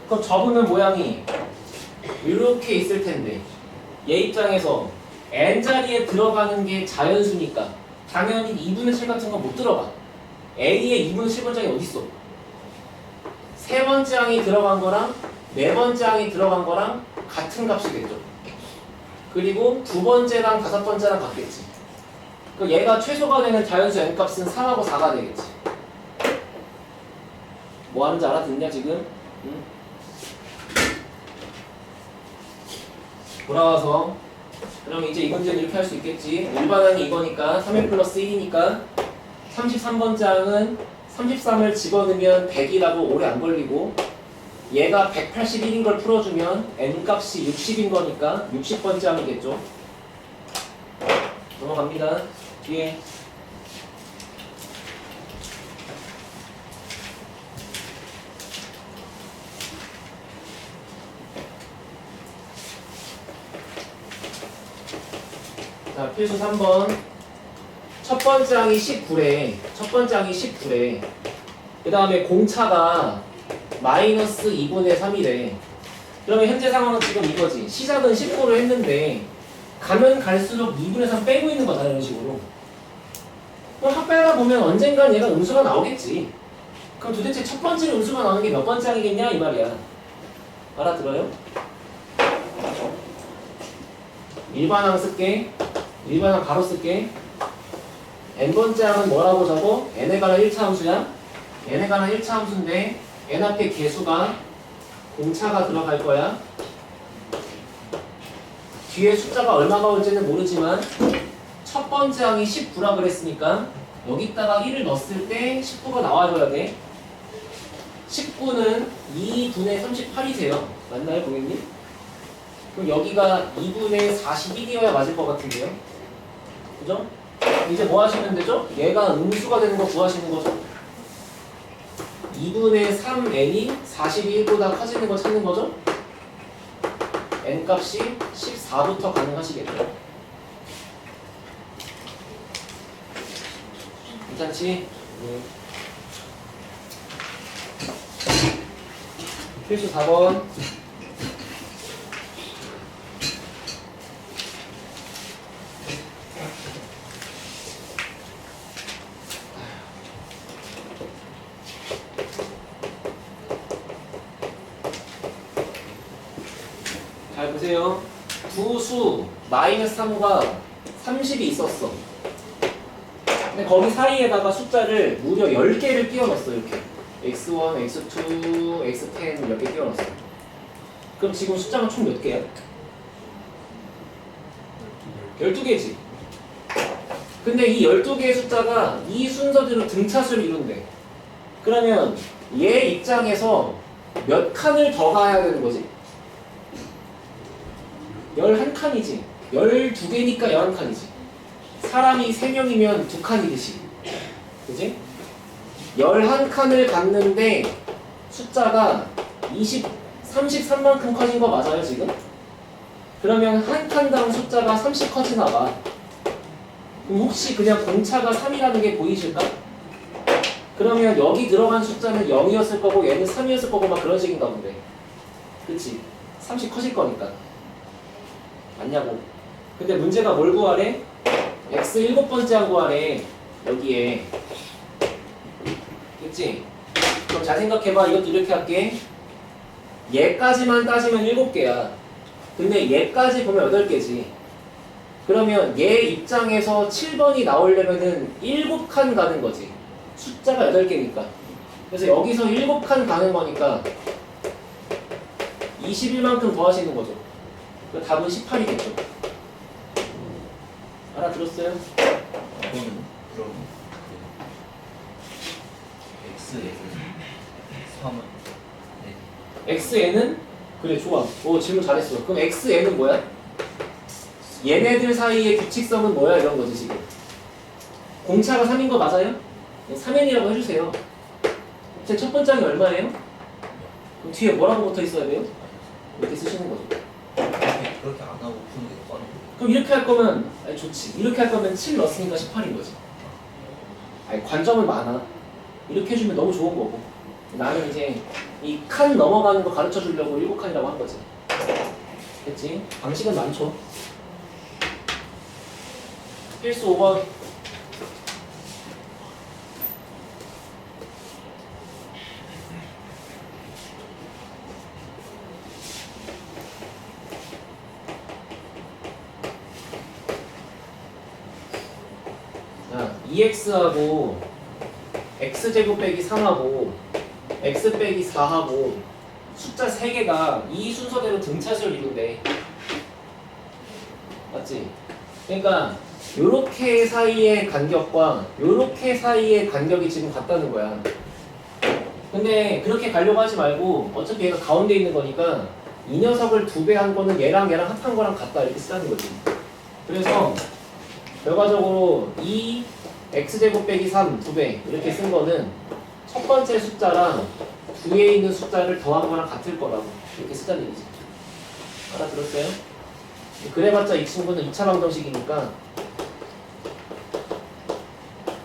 그럼 접으면 모양이 이렇게 있을 텐데 얘 입장에서 n자리에 들어가는 게 자연수니까 당연히 2분의 7 같은 건 못 들어가. A의 2분의 7번장이 어딨어? 세 번째 항이 들어간 거랑 네 번째 항이 들어간 거랑 같은 값이겠죠. 그리고 두 번째랑 다섯 번째랑 같겠지. 그 얘가 최소가 되는 자연수 n값은 3하고 4가 되겠지. 뭐 하는지 알아듣냐 지금? 응? 돌아와서 그럼 이제 이 문제는 이렇게 할 수 있겠지. 일반항이 이거니까 3n 플러스 1이니까 33번째 항은 33을 집어넣으면 100이라고 오래 안 걸리고 얘가 181인 걸 풀어주면 n값이 60인 거니까 60번째 항이겠죠. 넘어갑니다. 뒤에 자, 필수 3번. 첫 번째 항이 19래. 첫 번째 항이 19래. 그 다음에 공차가 마이너스 2분의 3이래. 그러면 현재 상황은 지금 이거지. 시작은 19를 했는데 가면 갈수록 2분의 3 빼고 있는 거다. 이런 식으로. 그럼 합배하다 보면 언젠간 얘가 음수가 나오겠지. 그럼 도대체 첫 번째 음수가 나오는 게 몇 번째 항이겠냐 이 말이야. 알아들어요? 일반항 쓸게. 일반항 바로 쓸게. n번째 항은 뭐라고 적어? n에 관한 1차 함수야. n에 관한 1차 함수인데 n 앞에 개수가 공차가 들어갈 거야. 뒤에 숫자가 얼마가 올지는 모르지만 첫 번째 항이 19라 그랬으니까 여기다가 1을 넣었을 때 19가 나와줘야 돼. 19는 2분의 38이세요. 맞나요, 고객님? 그럼 여기가 2분의 41이어야 맞을 것 같은데요? 그죠? 이제 뭐 하시면 되죠? 얘가 음수가 되는 거 구하시는 거죠? 2분의 3n이 41보다 커지는 거 찾는 거죠? n값이 14부터 가능하시겠죠? 괜찮지? 필수 4번. 잘 보세요. 두 수 마이너스 3호가 30이 있었어. 근데 거기 사이에다가 숫자를 무려 10개를 끼워 넣었어. 이렇게 x1, x2, x10 이렇게 끼워 넣었어. 그럼 지금 숫자가 총 몇 개야? 12개지. 근데 이 12개의 숫자가 이 순서대로 등차수를 이룬대. 그러면 얘 입장에서 몇 칸을 더 가야 되는 거지? 11칸이지. 12개니까 11칸이지. 사람이 3명이면 2칸이듯이. 그지? 11칸을 갔는데 숫자가 33만큼 커진 거 맞아요, 지금? 그러면 한 칸당 숫자가 30 커지나 봐. 그럼 혹시 그냥 공차가 3이라는 게 보이실까? 그러면 여기 들어간 숫자는 0이었을 거고 얘는 3이었을 거고 막 그런 식인가 본데. 그치? 30 커질 거니까. 맞냐고. 근데 문제가 뭘 구하래? x 7번째 한 구하래. 여기에. 그치? 그럼 잘 생각해봐. 이것도 이렇게 할게. 얘까지만 따지면 7개야. 근데 얘까지 보면 8개지. 그러면 얘 입장에서 7번이 나오려면은 7칸 가는 거지. 숫자가 8개니까. 그래서 여기서 7칸 가는 거니까 21만큼 더 하시는 거죠. 그 답은 18이겠죠. 알아들었어요?
이거는 그럼 x의 3은 네.
xn은? 그래 좋아. 오 질문 잘했어. 그럼 xn은 뭐야? 얘네들 사이의 규칙성은 뭐야? 이런 거지 지금. 공차가 3인 거 맞아요? 3n이라고 해주세요. 제 첫 번째 항이 얼마예요? 그럼 뒤에 뭐라고 붙어 있어야 돼요? 이렇게 쓰시는 거죠.
그렇게 안 하고 푸는 게 빠른 거.
그럼 이렇게 할 거면 아니 좋지. 이렇게 할 거면 7 넣었으니까 18인 거지. 아니 관점은 많아. 이렇게 해주면 너무 좋은 거고. 나는 이제 이 칸 넘어가는 거 가르쳐 주려고 7칸이라고 한 거지. 됐지? 방식은 많죠. 필수 5번. 자, 2x하고 x제곱 빼기 3하고 x 빼기 4하고 숫자 3개가 이 순서대로 등차수를 이룬대. 맞지? 그러니까 요렇게 사이의 간격과 요렇게 사이의 간격이 지금 같다는 거야. 근데 그렇게 가려고 하지 말고 어차피 얘가 가운데 있는 거니까 이 녀석을 2배 한 거는 얘랑 합한 거랑 같다 이렇게 쓰자는 거지. 그래서 결과적으로 2 x제곱 빼기 3 2배 이렇게 쓴 거는 첫 번째 숫자랑 뒤에 있는 숫자를 더한 거랑 같을 거라고 이렇게 쓰자는 얘기지. 알아들었어요? 그래봤자 이 친구는 2차 방정식이니까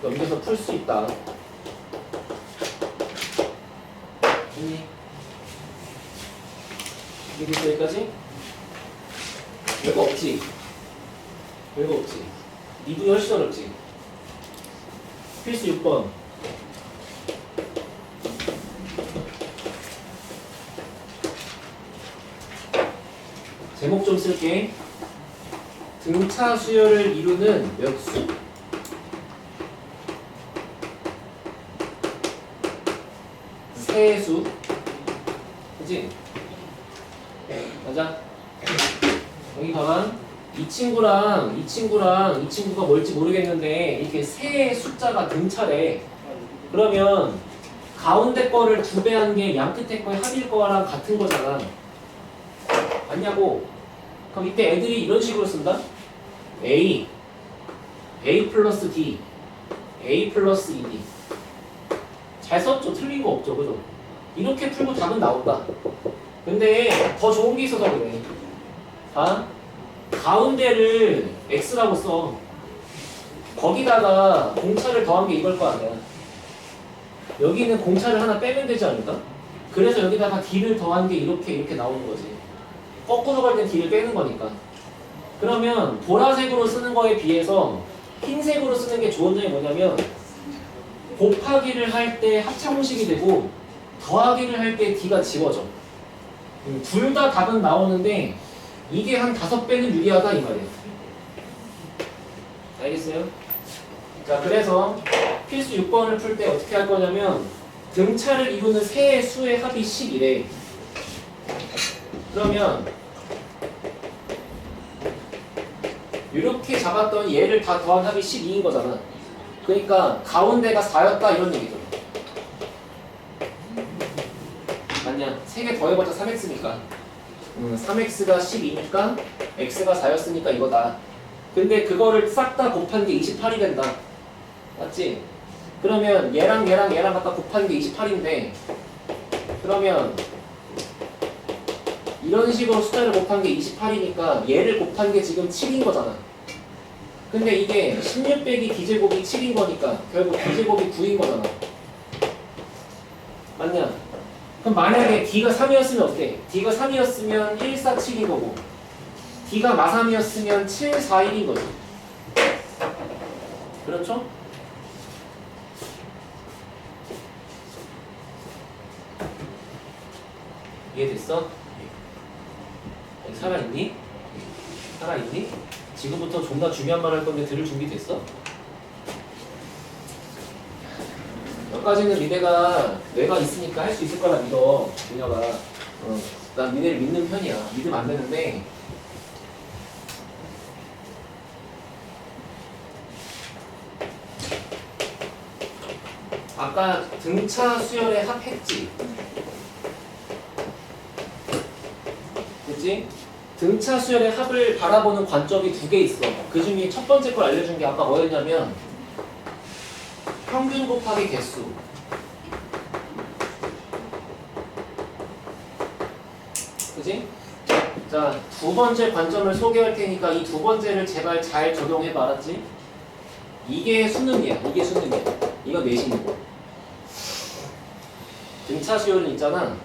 넘겨서 풀 수 있다. 이해됐어 여기까지? 별거 없지? 별거 없지? 니도 훨씬 어렵지? 필수 6번. 제목 좀 쓸게. 등차 수열을 이루는 몇 수? 세수. 그치? 맞아? 여기 봐봐. 이 친구랑 이 친구가 뭘지 모르겠는데 이렇게 세 숫자가 등차래. 그러면 가운데 거를 2배 한 게 양 끝에 거의 합일 거랑 같은 거잖아. 맞냐고? 그럼 이때 애들이 이런 식으로 쓴다? A 플러스 D A 플러스 2D. 잘 썼죠? 틀린 거 없죠? 그죠? 이렇게 풀고 답은 나온다. 근데 더 좋은 게 있어서 그래. 아? 가운데를 X라고 써. 거기다가 공차를 더한 게 이걸 거 아니야. 여기는 공차를 하나 빼면 되지 않을까? 그래서 여기다가 D를 더한 게 이렇게 나오는 거지. 거꾸로 갈 땐 D를 빼는 거니까. 그러면 보라색으로 쓰는 거에 비해서 흰색으로 쓰는 게 좋은 점이 뭐냐면 곱하기를 할 때 합창공식이 되고 더하기를 할 때 D가 지워져. 둘 다 답은 나오는데 이게 한 5배는 유리하다 이 말이에요. 알겠어요? 자, 그래서 필수 6번을 풀 때 어떻게 할 거냐면 등차를 이루는 세 수의 합이 10이래. 그러면 이렇게 잡았던 얘를 다 더한 합이 12인 거잖아. 그러니까 가운데가 4였다 이런 얘기죠. 맞냐? 3개 더해봤자 3x니까 3x가 12니까 x가 4였으니까 이거다. 근데 그거를 싹 다 곱한 게 28이 된다. 맞지? 그러면 얘랑 갖다 곱한 게 28인데 그러면 이런 식으로 숫자를 곱한 게 28이니까 얘를 곱한 게 지금 7인 거잖아. 근데 이게 16 빼기 d제곱이 7인 거니까 결국 d제곱이 9인 거잖아. 맞냐? 그럼 만약에 d가 3이었으면 어때? d가 3이었으면 1, 4, 7인 거고 d가 마3이었으면 7, 4, 1인 거지. 그렇죠? 이해됐어? 살아있니? 살아있니? 지금부터 존나 중요한 말 할 건데 들을 준비 됐어? 여기까지는 니네가 뇌가 있으니까 할 수 있을 거라 믿어. 민혁아. 난 니네를 믿는 편이야. 믿으면 안 되는데 아까 등차 수열의 합 했지? 그치? 등차 수열의 합을 바라보는 관점이 2개 있어. 그 중에 첫 번째 걸 알려준 게 아까 뭐였냐면 평균 곱하기 개수. 그치? 자, 2번째 관점을 소개할 테니까 이 2번째를 제발 잘 적용해 말았지? 이게 수능이야. 이게 수능이야. 이거 내신이고. 등차 수열은 있잖아.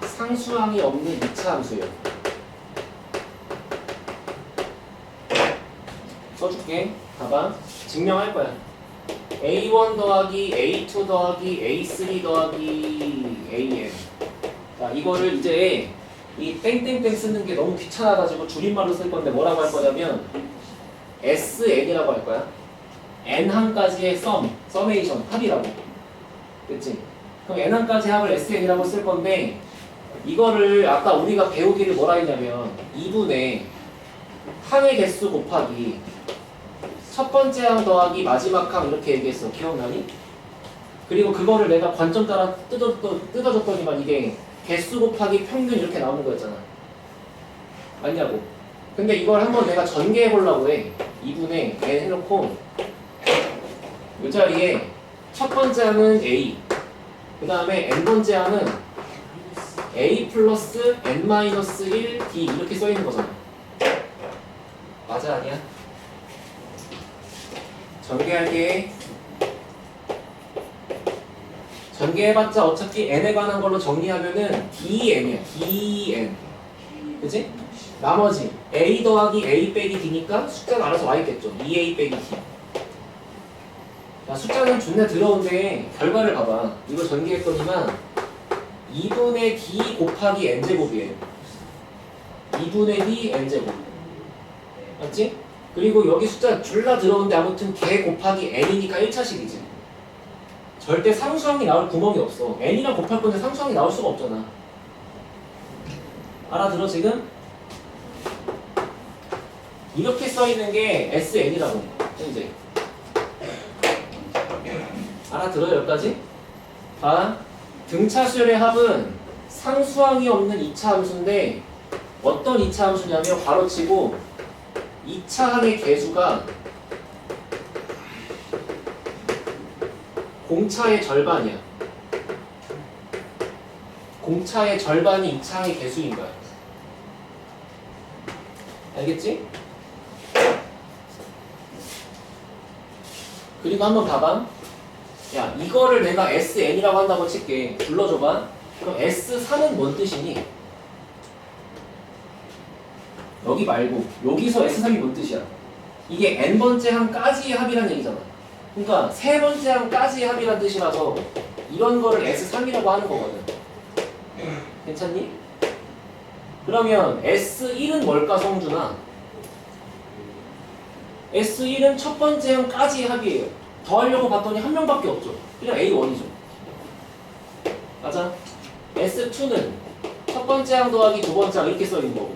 상수항이 없는 2차 함수예요. 써줄게. 봐봐. 증명할 거야. A1 더하기 A2 더하기 A3 더하기 AN. 자, 이거를 이제 이 땡땡땡 쓰는 게 너무 귀찮아가지고 줄임말로 쓸 건데 뭐라고 할 거냐면 SN이라고 할 거야. N항까지의 서메이션, 합이라고. 그치? 그럼 N항까지 합을 SN이라고 쓸 건데 이거를 아까 우리가 배우기를 뭐라 했냐면 2분의 항의 개수 곱하기 첫 번째 항 더하기 마지막 항 이렇게 얘기했어. 기억나니? 그리고 그거를 내가 관점 따라 뜯어줬더니만 이게 개수 곱하기 평균 이렇게 나오는 거였잖아. 맞냐고. 근데 이걸 한번 내가 전개해 보려고 해. 2분의 n 해놓고 이 자리에 첫 번째 항은 a, 그 다음에 n번째 항은 a 플러스 n 마이너스 1 d 이렇게 써있는 거잖아. 맞아 아니야? 전개할게. 전개해봤자 어차피 n에 관한 걸로 정리하면은 dn이야. dn. 그치? 나머지 a 더하기 a 빼기 d니까 숫자는 알아서 와있겠죠. 2a 빼기 d. 자, 숫자는 존나 더러운데 결과를 봐봐. 이거 전개했더니만 2분의 d 곱하기 n제곱이에요. 2분의 d n제곱. 맞지? 그리고 여기 숫자 졸라 더러운데 아무튼 개 곱하기 n이니까 1차식이지. 절대 상수항이 나올 구멍이 없어. n이랑 곱할 건데 상수항이 나올 수가 없잖아. 알아들어 지금? 이렇게 써있는 게 SN이라고. 이제 알아들어요 여기까지? 자, 등차 수열의 합은 상수항이 없는 2차 함수인데 어떤 2차 함수냐면 괄호치고 2차 항의 개수가 공차의 절반이야. 공차의 절반이 2차항의 개수인 거야. 알겠지? 그리고 한번 봐봐. 야, 이거를 내가 SN이라고 한다고 칠게. 불러줘봐. 그럼 S3은 뭔 뜻이니? 여기 말고 여기서 S3이 뭔 뜻이야? 이게 N번째 항까지의 합이라는 얘기잖아. 그러니까 세 번째 항까지의 합이라는 뜻이라서 이런 거를 S3이라고 하는 거거든. 괜찮니? 그러면 S1은 뭘까, 성준아? S1은 첫 번째 항까지의 합이에요. 더 하려고 봤더니 한 명밖에 없죠. 그냥 A1이죠. 맞아? S2는 첫 번째 항 더하기 두 번째 항 이렇게 써있는 거고.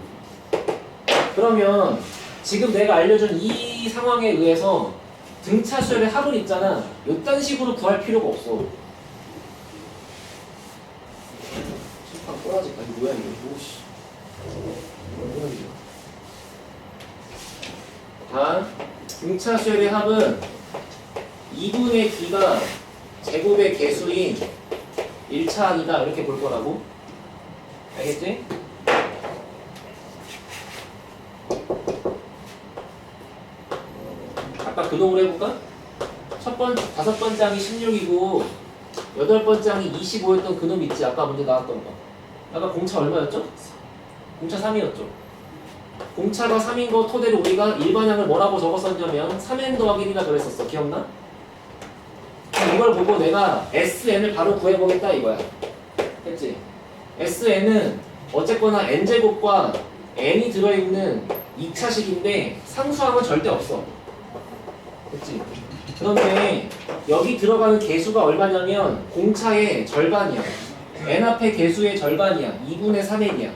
그러면 지금 내가 알려준 이 상황에 의해서 등차수열의 합을 있잖아. 이딴 식으로 구할 필요가 없어. 칠판 꼬라지 아니 뭐야 이거. 오씨. 뭐야 이거. 다 등차수열의 합은 2분의 D가 제곱의 개수인 1차 항이다 이렇게 볼 거라고. 알겠지? 아까 그동으로 해볼까? 다섯 번째 항이 16이고 여덟 번째 항이 25였던 그놈 있지? 아까 문제 나왔던 거. 아까 공차 얼마였죠? 공차 3이었죠. 공차가 3인 거 토대로 우리가 일반항을 뭐라고 적었었냐면 3n 더하기 1이라 그랬었어. 기억나? 이걸 보고 내가 SN을 바로 구해보겠다 이거야. 했지? SN은 어쨌거나 n제곱과 n이 들어있는 2차식인데 상수항은 절대 없어. 그치? 그런데 여기 들어가는 개수가 얼마냐면 공차의 절반이야. n 앞에 개수의 절반이야. 2분의 3n이야.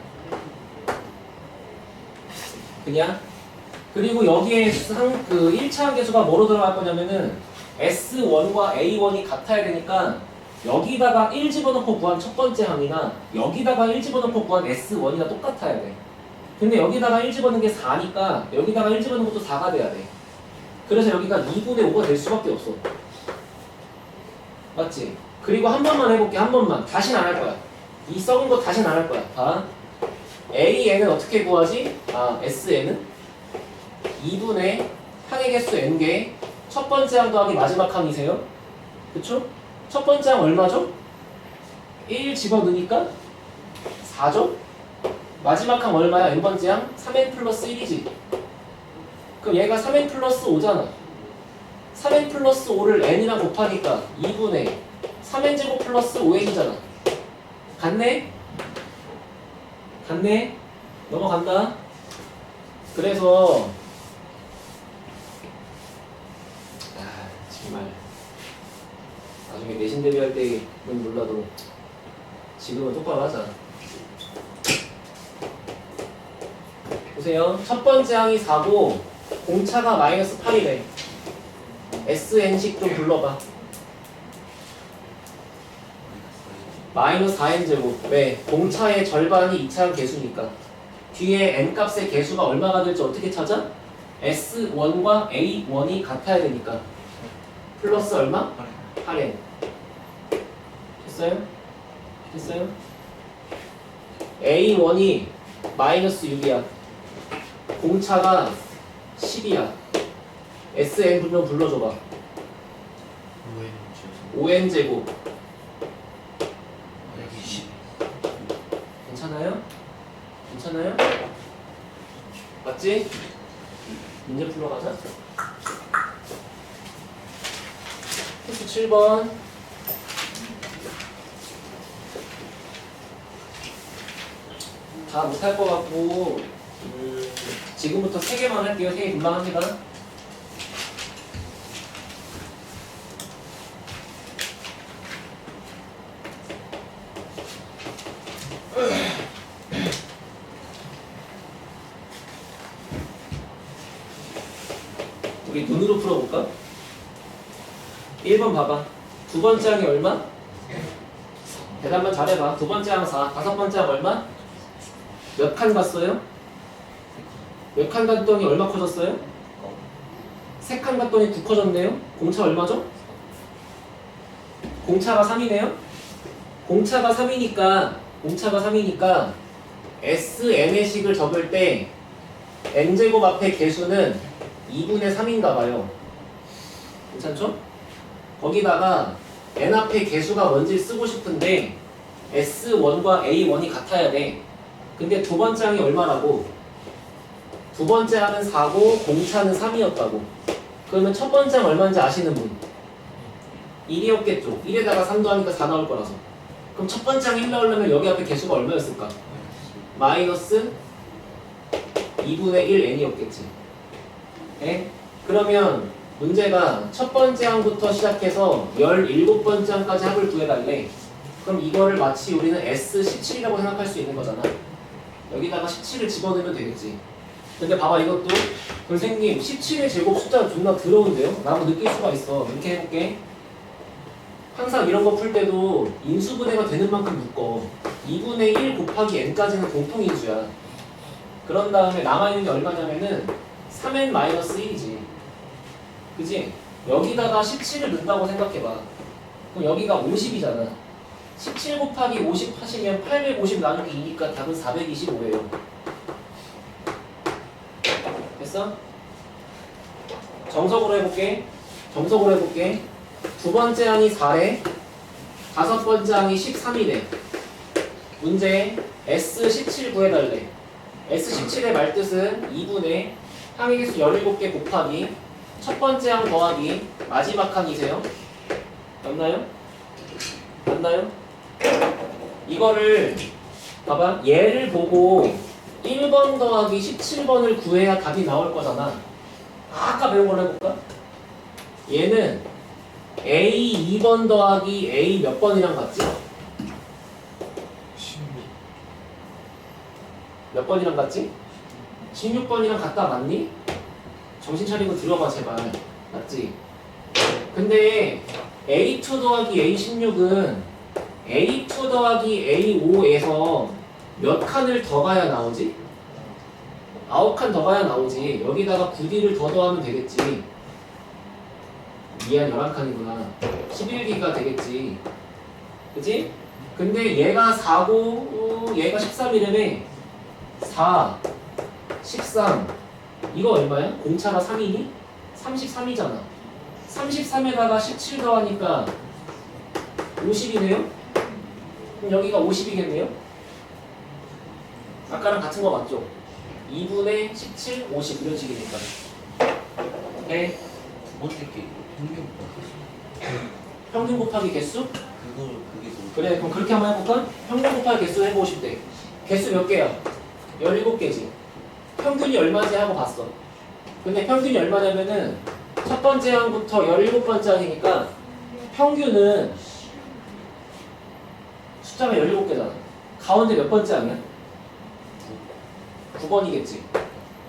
그냥? 그리고 여기에 그 1차항 개수가 뭐로 들어갈 거냐면은 S1과 A1이 같아야 되니까 여기다가 1 집어넣고 구한 첫 번째 항이나 여기다가 1 집어넣고 구한 S1이나 똑같아야 돼. 근데 여기다가 1 집어넣는 게 4니까 여기다가 1 집어넣는 것도 4가 돼야 돼. 그래서 여기가 2분의 5가 될 수밖에 없어. 맞지? 그리고 한 번만 해볼게. 한 번만. 다시는 안 할 거야. 이 썩은 거 다시는 안 할 거야. 봐. AN은 어떻게 구하지? SN은 2분의 항의 개수 n개 첫 번째 항 더하기 마지막 항이세요. 그쵸? 첫 번째 항 얼마죠? 1 집어넣으니까 4죠? 마지막 항 얼마야? n번째 항? 3n 플러스 1이지. 그럼 얘가 3n 플러스 5잖아. 3n 플러스 5를 n이랑 곱하니까 2분의 3n 제곱 플러스 5n이잖아. 같네? 갔네? 넘어간다. 그래서 정말 나중에 내신 대비할 때는 몰라도 지금은 똑바로 하자. 보세요. 첫 번째 항이 4고 공차가 마이너스 8이래. SN식 좀 불러봐. 마이너스 4n제곱. 왜? 공차의 절반이 2차항 개수니까. 뒤에 n값의 개수가 얼마가 될지 어떻게 찾아? S1과 A1이 같아야 되니까. 플러스 얼마? 8n. 됐어요? 됐어요? A1이 마이너스 6이야. 공차가 10이야. SN 분명 불러줘봐. 5n제곱.
여기 10.
괜찮아요? 괜찮아요? 맞지? 문제 풀러 가자. 테스트 7번. 다 못할 것 같고 지금부터 3개만 할게요. 3개 금방 합니다. 우리 눈으로 풀어볼까? 1번 봐봐. 두 번째 항이 얼마? 대답만 잘해봐. 두 번째 항 4. 다섯 번째 항 얼마? 몇 칸 갔어요? 몇 칸 갔더니 얼마 커졌어요? 3칸 갔더니 9 커졌네요? 공차 얼마죠? 공차가 3이네요? 공차가 3이니까 SN의 식을 적을 때 n제곱 앞에 개수는 2분의 3인가 봐요. 괜찮죠? 거기다가 n 앞에 개수가 뭔지 쓰고 싶은데 S1과 A1이 같아야 돼. 근데 두 번째 항이 얼마라고? 두 번째 항은 4고 공차는 3이었다고. 그러면 첫 번째 항 얼마인지 아시는 분? 1이었겠죠. 1에다가 3 더하니까 4 나올 거라서. 그럼 첫 번째 항 1 나오려면 여기 앞에 개수가 얼마였을까? 마이너스 2분의 1 n이었겠지. 네? 그러면 문제가 첫 번째 항부터 시작해서 17번째 항까지 합을 구해달래. 그럼 이거를 마치 우리는 S17이라고 생각할 수 있는 거잖아. 여기다가 17을 집어넣으면 되겠지. 근데 봐봐, 이것도 선생님 17의 제곱 숫자가 존나 더러운데요? 라고 느낄 수가 있어. 이렇게 해볼게. 항상 이런 거 풀 때도 인수분해가 되는 만큼 묶어. 2분의 1 곱하기 n까지는 공통인수야. 그런 다음에 남아있는 게 얼마냐면은 3n-1이지. 그지? 여기다가 17을 넣는다고 생각해봐. 그럼 여기가 50이잖아. 17 곱하기 50 하시면 850 나누기 2니까 답은 425예요. 됐어? 정석으로 해볼게. 두 번째 항이 4래. 다섯 번째 항이 13이래. 문제 S17 구해달래. S17의 말뜻은 2분의 항의 개수 17개 곱하기 첫 번째 항 더하기 마지막 항이세요. 맞나요? 이거를 봐봐. 얘를 보고 1번 더하기 17번을 구해야 답이 나올 거잖아. 아까 배운 걸로 해볼까? 얘는 A 2번 더하기 A 몇 번이랑 같지?
16.
몇 번이랑 같지? 16번이랑 같다 맞니? 정신 차리고 들어봐 제발. 맞지? 근데 A2 더하기 A16은 A2 더하기 A5에서 몇 칸을 더 가야 나오지? 9칸 더 가야 나오지. 여기다가 9D를 더 더하면 되겠지. 미안 11칸이구나. 11D가 되겠지. 그치? 근데 얘가 4고 얘가 13이라며. 4 13 이거 얼마야? 공차가 3이니? 33이잖아. 33에다가 17 더하니까 50이네요? 그럼 여기가 50이겠네요? 아까랑 같은 거 맞죠? 2분의 17, 50 이런 식이니까. 네.
두 번째 게 평균 곱하기
평균 곱하기 개수?
그게 더
그래, 그럼 그렇게 한번 해볼까? 평균 곱하기 개수 해보고 싶대. 개수 몇 개야? 17개지. 평균이 얼마지 하고 봤어. 근데 평균이 얼마냐면은 첫 번째 항부터 17번째 항이니까 평균은 숫자가 17개잖아. 가운데 몇 번째 항이야? 9번이겠지.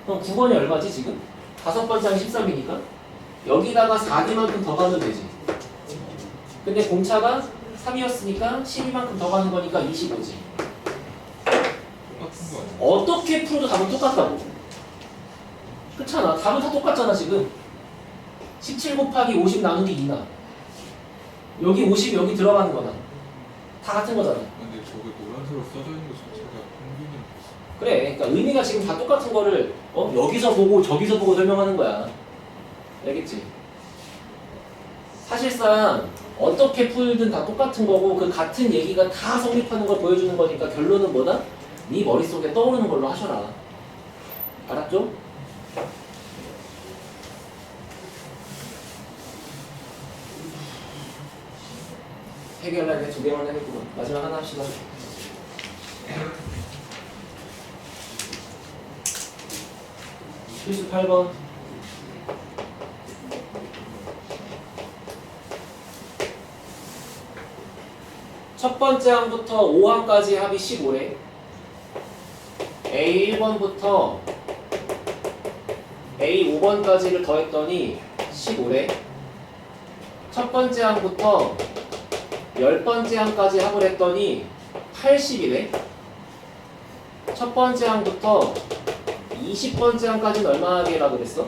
그럼 9번이 얼마지 지금? 다섯 번째 항이 13이니까 여기다가 4개만큼 더 가면 되지. 근데 공차가 3이었으니까 12만큼 더 가는 거니까 25지.
똑같은 거 아니야?
어떻게 풀어도 답은 똑같다고. 그렇잖아. 답은 다 똑같잖아 지금. 17 곱하기 50 나누기 2나 여기 50 여기 들어가는 거나 다 같은 거잖아.
근데 저게 노란색으로 써져 있는 것 자체가 평균이랑 비슷해.
그래. 그러니까 의미가 지금 다 똑같은 거를 여기서 보고 저기서 보고 설명하는 거야. 알겠지? 사실상 어떻게 풀든 다 똑같은 거고 그 같은 얘기가 다 성립하는 걸 보여주는 거니까 결론은 뭐다? 네 머릿속에 떠오르는 걸로 하셔라. 알았죠? 해결하려면 2개만 해보고 마지막 하나 합시다. 필수 8번. 첫 번째 항부터 5항까지 합이 15래. A1번부터 A5번까지를 더했더니 15래. 첫 번째 항부터 10번째 항까지 합을 했더니 80이래. 첫 번째 항부터 20번째 항까지는 얼마 하게라 그랬어?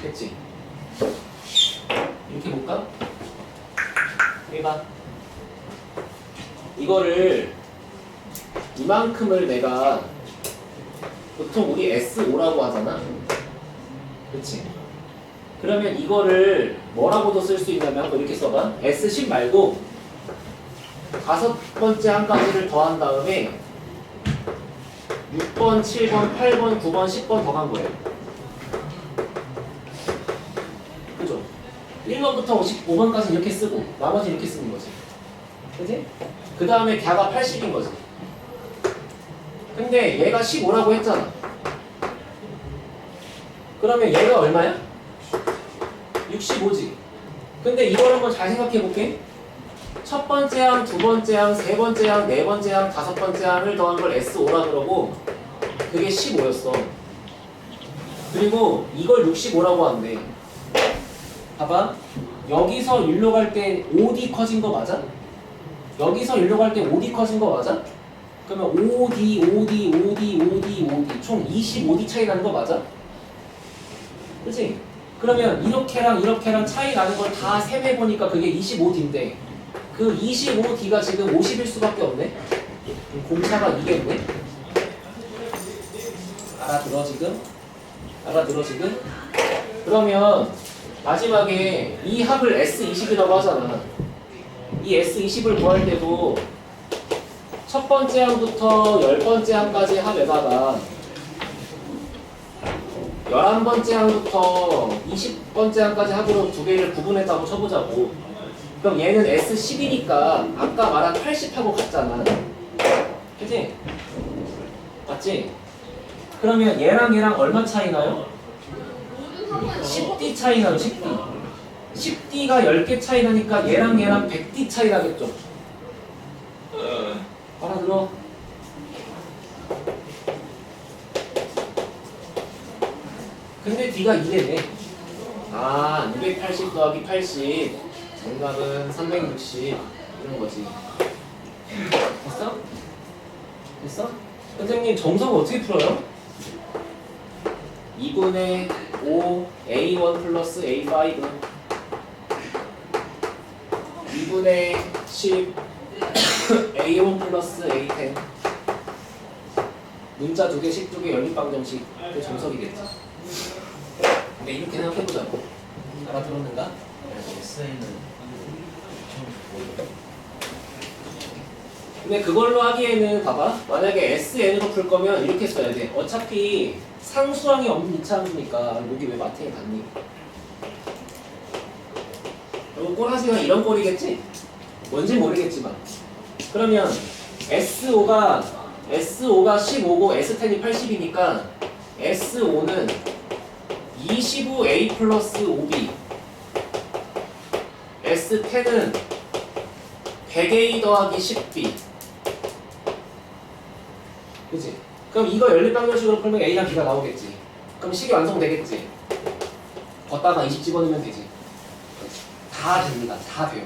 됐지? 이렇게 볼까? 해봐. 이거를 이만큼을 내가 보통 우리 S5라고 하잖아. 그치? 그러면 이거를 뭐라고도 쓸 수 있냐면 한번 이렇게 써봐. S10 말고 다섯 번째 한 가지를 더한 다음에 6번, 7번, 8번, 9번, 10번 더한 거예요. 그죠? 1번부터 5번까지 이렇게 쓰고 나머지 이렇게 쓰는 거지. 그지? 그 다음에 걔가 80인 거지. 근데 얘가 15라고 했잖아. 그러면 얘가 얼마야? 65지. 근데 이걸 한번 잘 생각해 볼게. 첫 번째 항, 두 번째 항, 세 번째 항, 네 번째 항, 다섯 번째 항을 더한 걸 S5라 그러고 그게 15였어. 그리고 이걸 65라고 한대. 봐봐. 여기서 1로 갈 때 5D 커진 거 맞아? 여기서 1로 갈 때 5D 커진 거 맞아? 그러면 5D, 5D, 5D, 5D, 5D 총 25D 차이 나는 거 맞아? 그치? 그러면 이렇게랑 이렇게랑 차이 나는 걸 다 셈해보니까 그게 25D인데 그 25D가 지금 50일 수밖에 없네? 공차가 이겠네? 알아들어 지금? 알아들어 지금? 그러면 마지막에 이 합을 S20이라고 하잖아. 이 S20을 구할 때도 첫 번째 항부터 10번째 항까지 합에다가 11번째 항부터 20번째 항까지 합으로 두 개를 구분했다고 쳐보자고. 그럼 얘는 S10이니까 아까 말한 80하고 같잖아. 그치? 맞지? 그러면 얘랑 얘랑 얼마 차이 나요? 10D 차이 나요. 10D. 10D가 10개 차이 나니까 얘랑 얘랑 100D 차이 나겠죠? 알아들어? 근데 D가 2네네. 아, 280 더하기 80. 정답은 360. 이런 거지. 됐어? 됐어? 선생님, 정석 어떻게 풀어요? 2분의 5 A1 플러스 A5 2분의 10 A1 플러스 A10 문자 2개, 식 2개, 연립방정식 그 정석이겠지. 근데 이렇게 생각해보자고. 알아들었는가?
SN은
근데 그걸로 하기에는 봐봐. 만약에 SN으로 풀 거면 이렇게 써야 돼. 어차피 상수항이 없는 2차 함수니까 여기 왜 마트에 갔니? 이거 꼬라지가 이런 꼴이겠지? 뭔지 모르겠지만. 그러면 S5가 15고 S10이 80이니까 S5는 25A 플러스 5B S10은 100A 더하기 10B 그치? 그럼 이거 연립방정식으로 풀면 A랑 B가 나오겠지. 그럼 식이 완성되겠지. 걷다가 20 집어넣으면 되지. 다 됩니다. 다 돼요.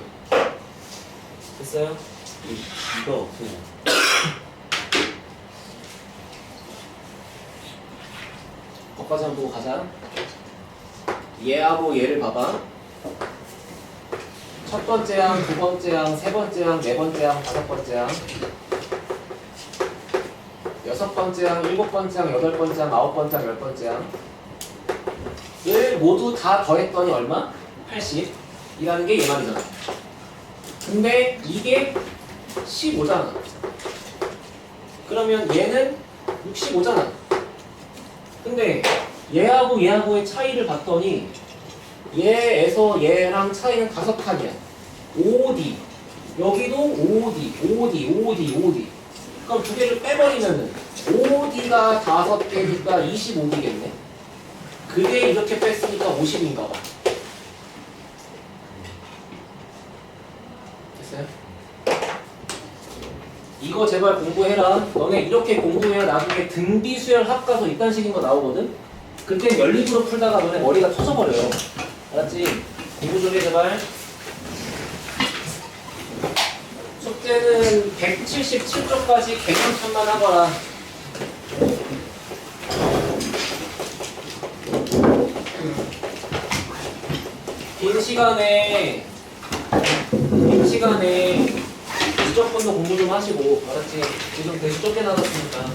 됐어요?
B가 없어요.
거기까지 한번 보고 가자. 얘하고 얘를 봐봐. 첫 번째 항, 두 번째 항, 세 번째 항, 네 번째 항, 다섯 번째 항, 여섯 번째 항, 일곱 번째 항, 여덟 번째 항, 아홉 번째 항, 열 번째 항. 얘를 모두 다 더했더니 얼마? 80이라는 게 얘 말이잖아. 근데 이게 15잖아. 그러면 얘는 65잖아. 근데 얘하고 얘하고의 차이를 봤더니 얘에서 얘랑 차이는 5칸이야. 5D. 여기도 5D, 5D, 5D, 5D. 그럼 두 개를 빼버리면은 5D가 5개니까 25D겠네. 그게 이렇게 뺐으니까 50인가 봐. 됐어요? 이거 제발 공부해라. 너네 이렇게 공부해야 나중에 등비수열 합가서 이딴 식인 거 나오거든? 그때 연립으로 풀다가 너네 머리가 터져버려요. 알았지? 공부 좀 해 제발. 숙제는 177쪽까지 개념편만 하거라. 긴 시간에 무조건도 공부 좀 하시고, 알았지? 지금 대시 쫓겨나갔으니까.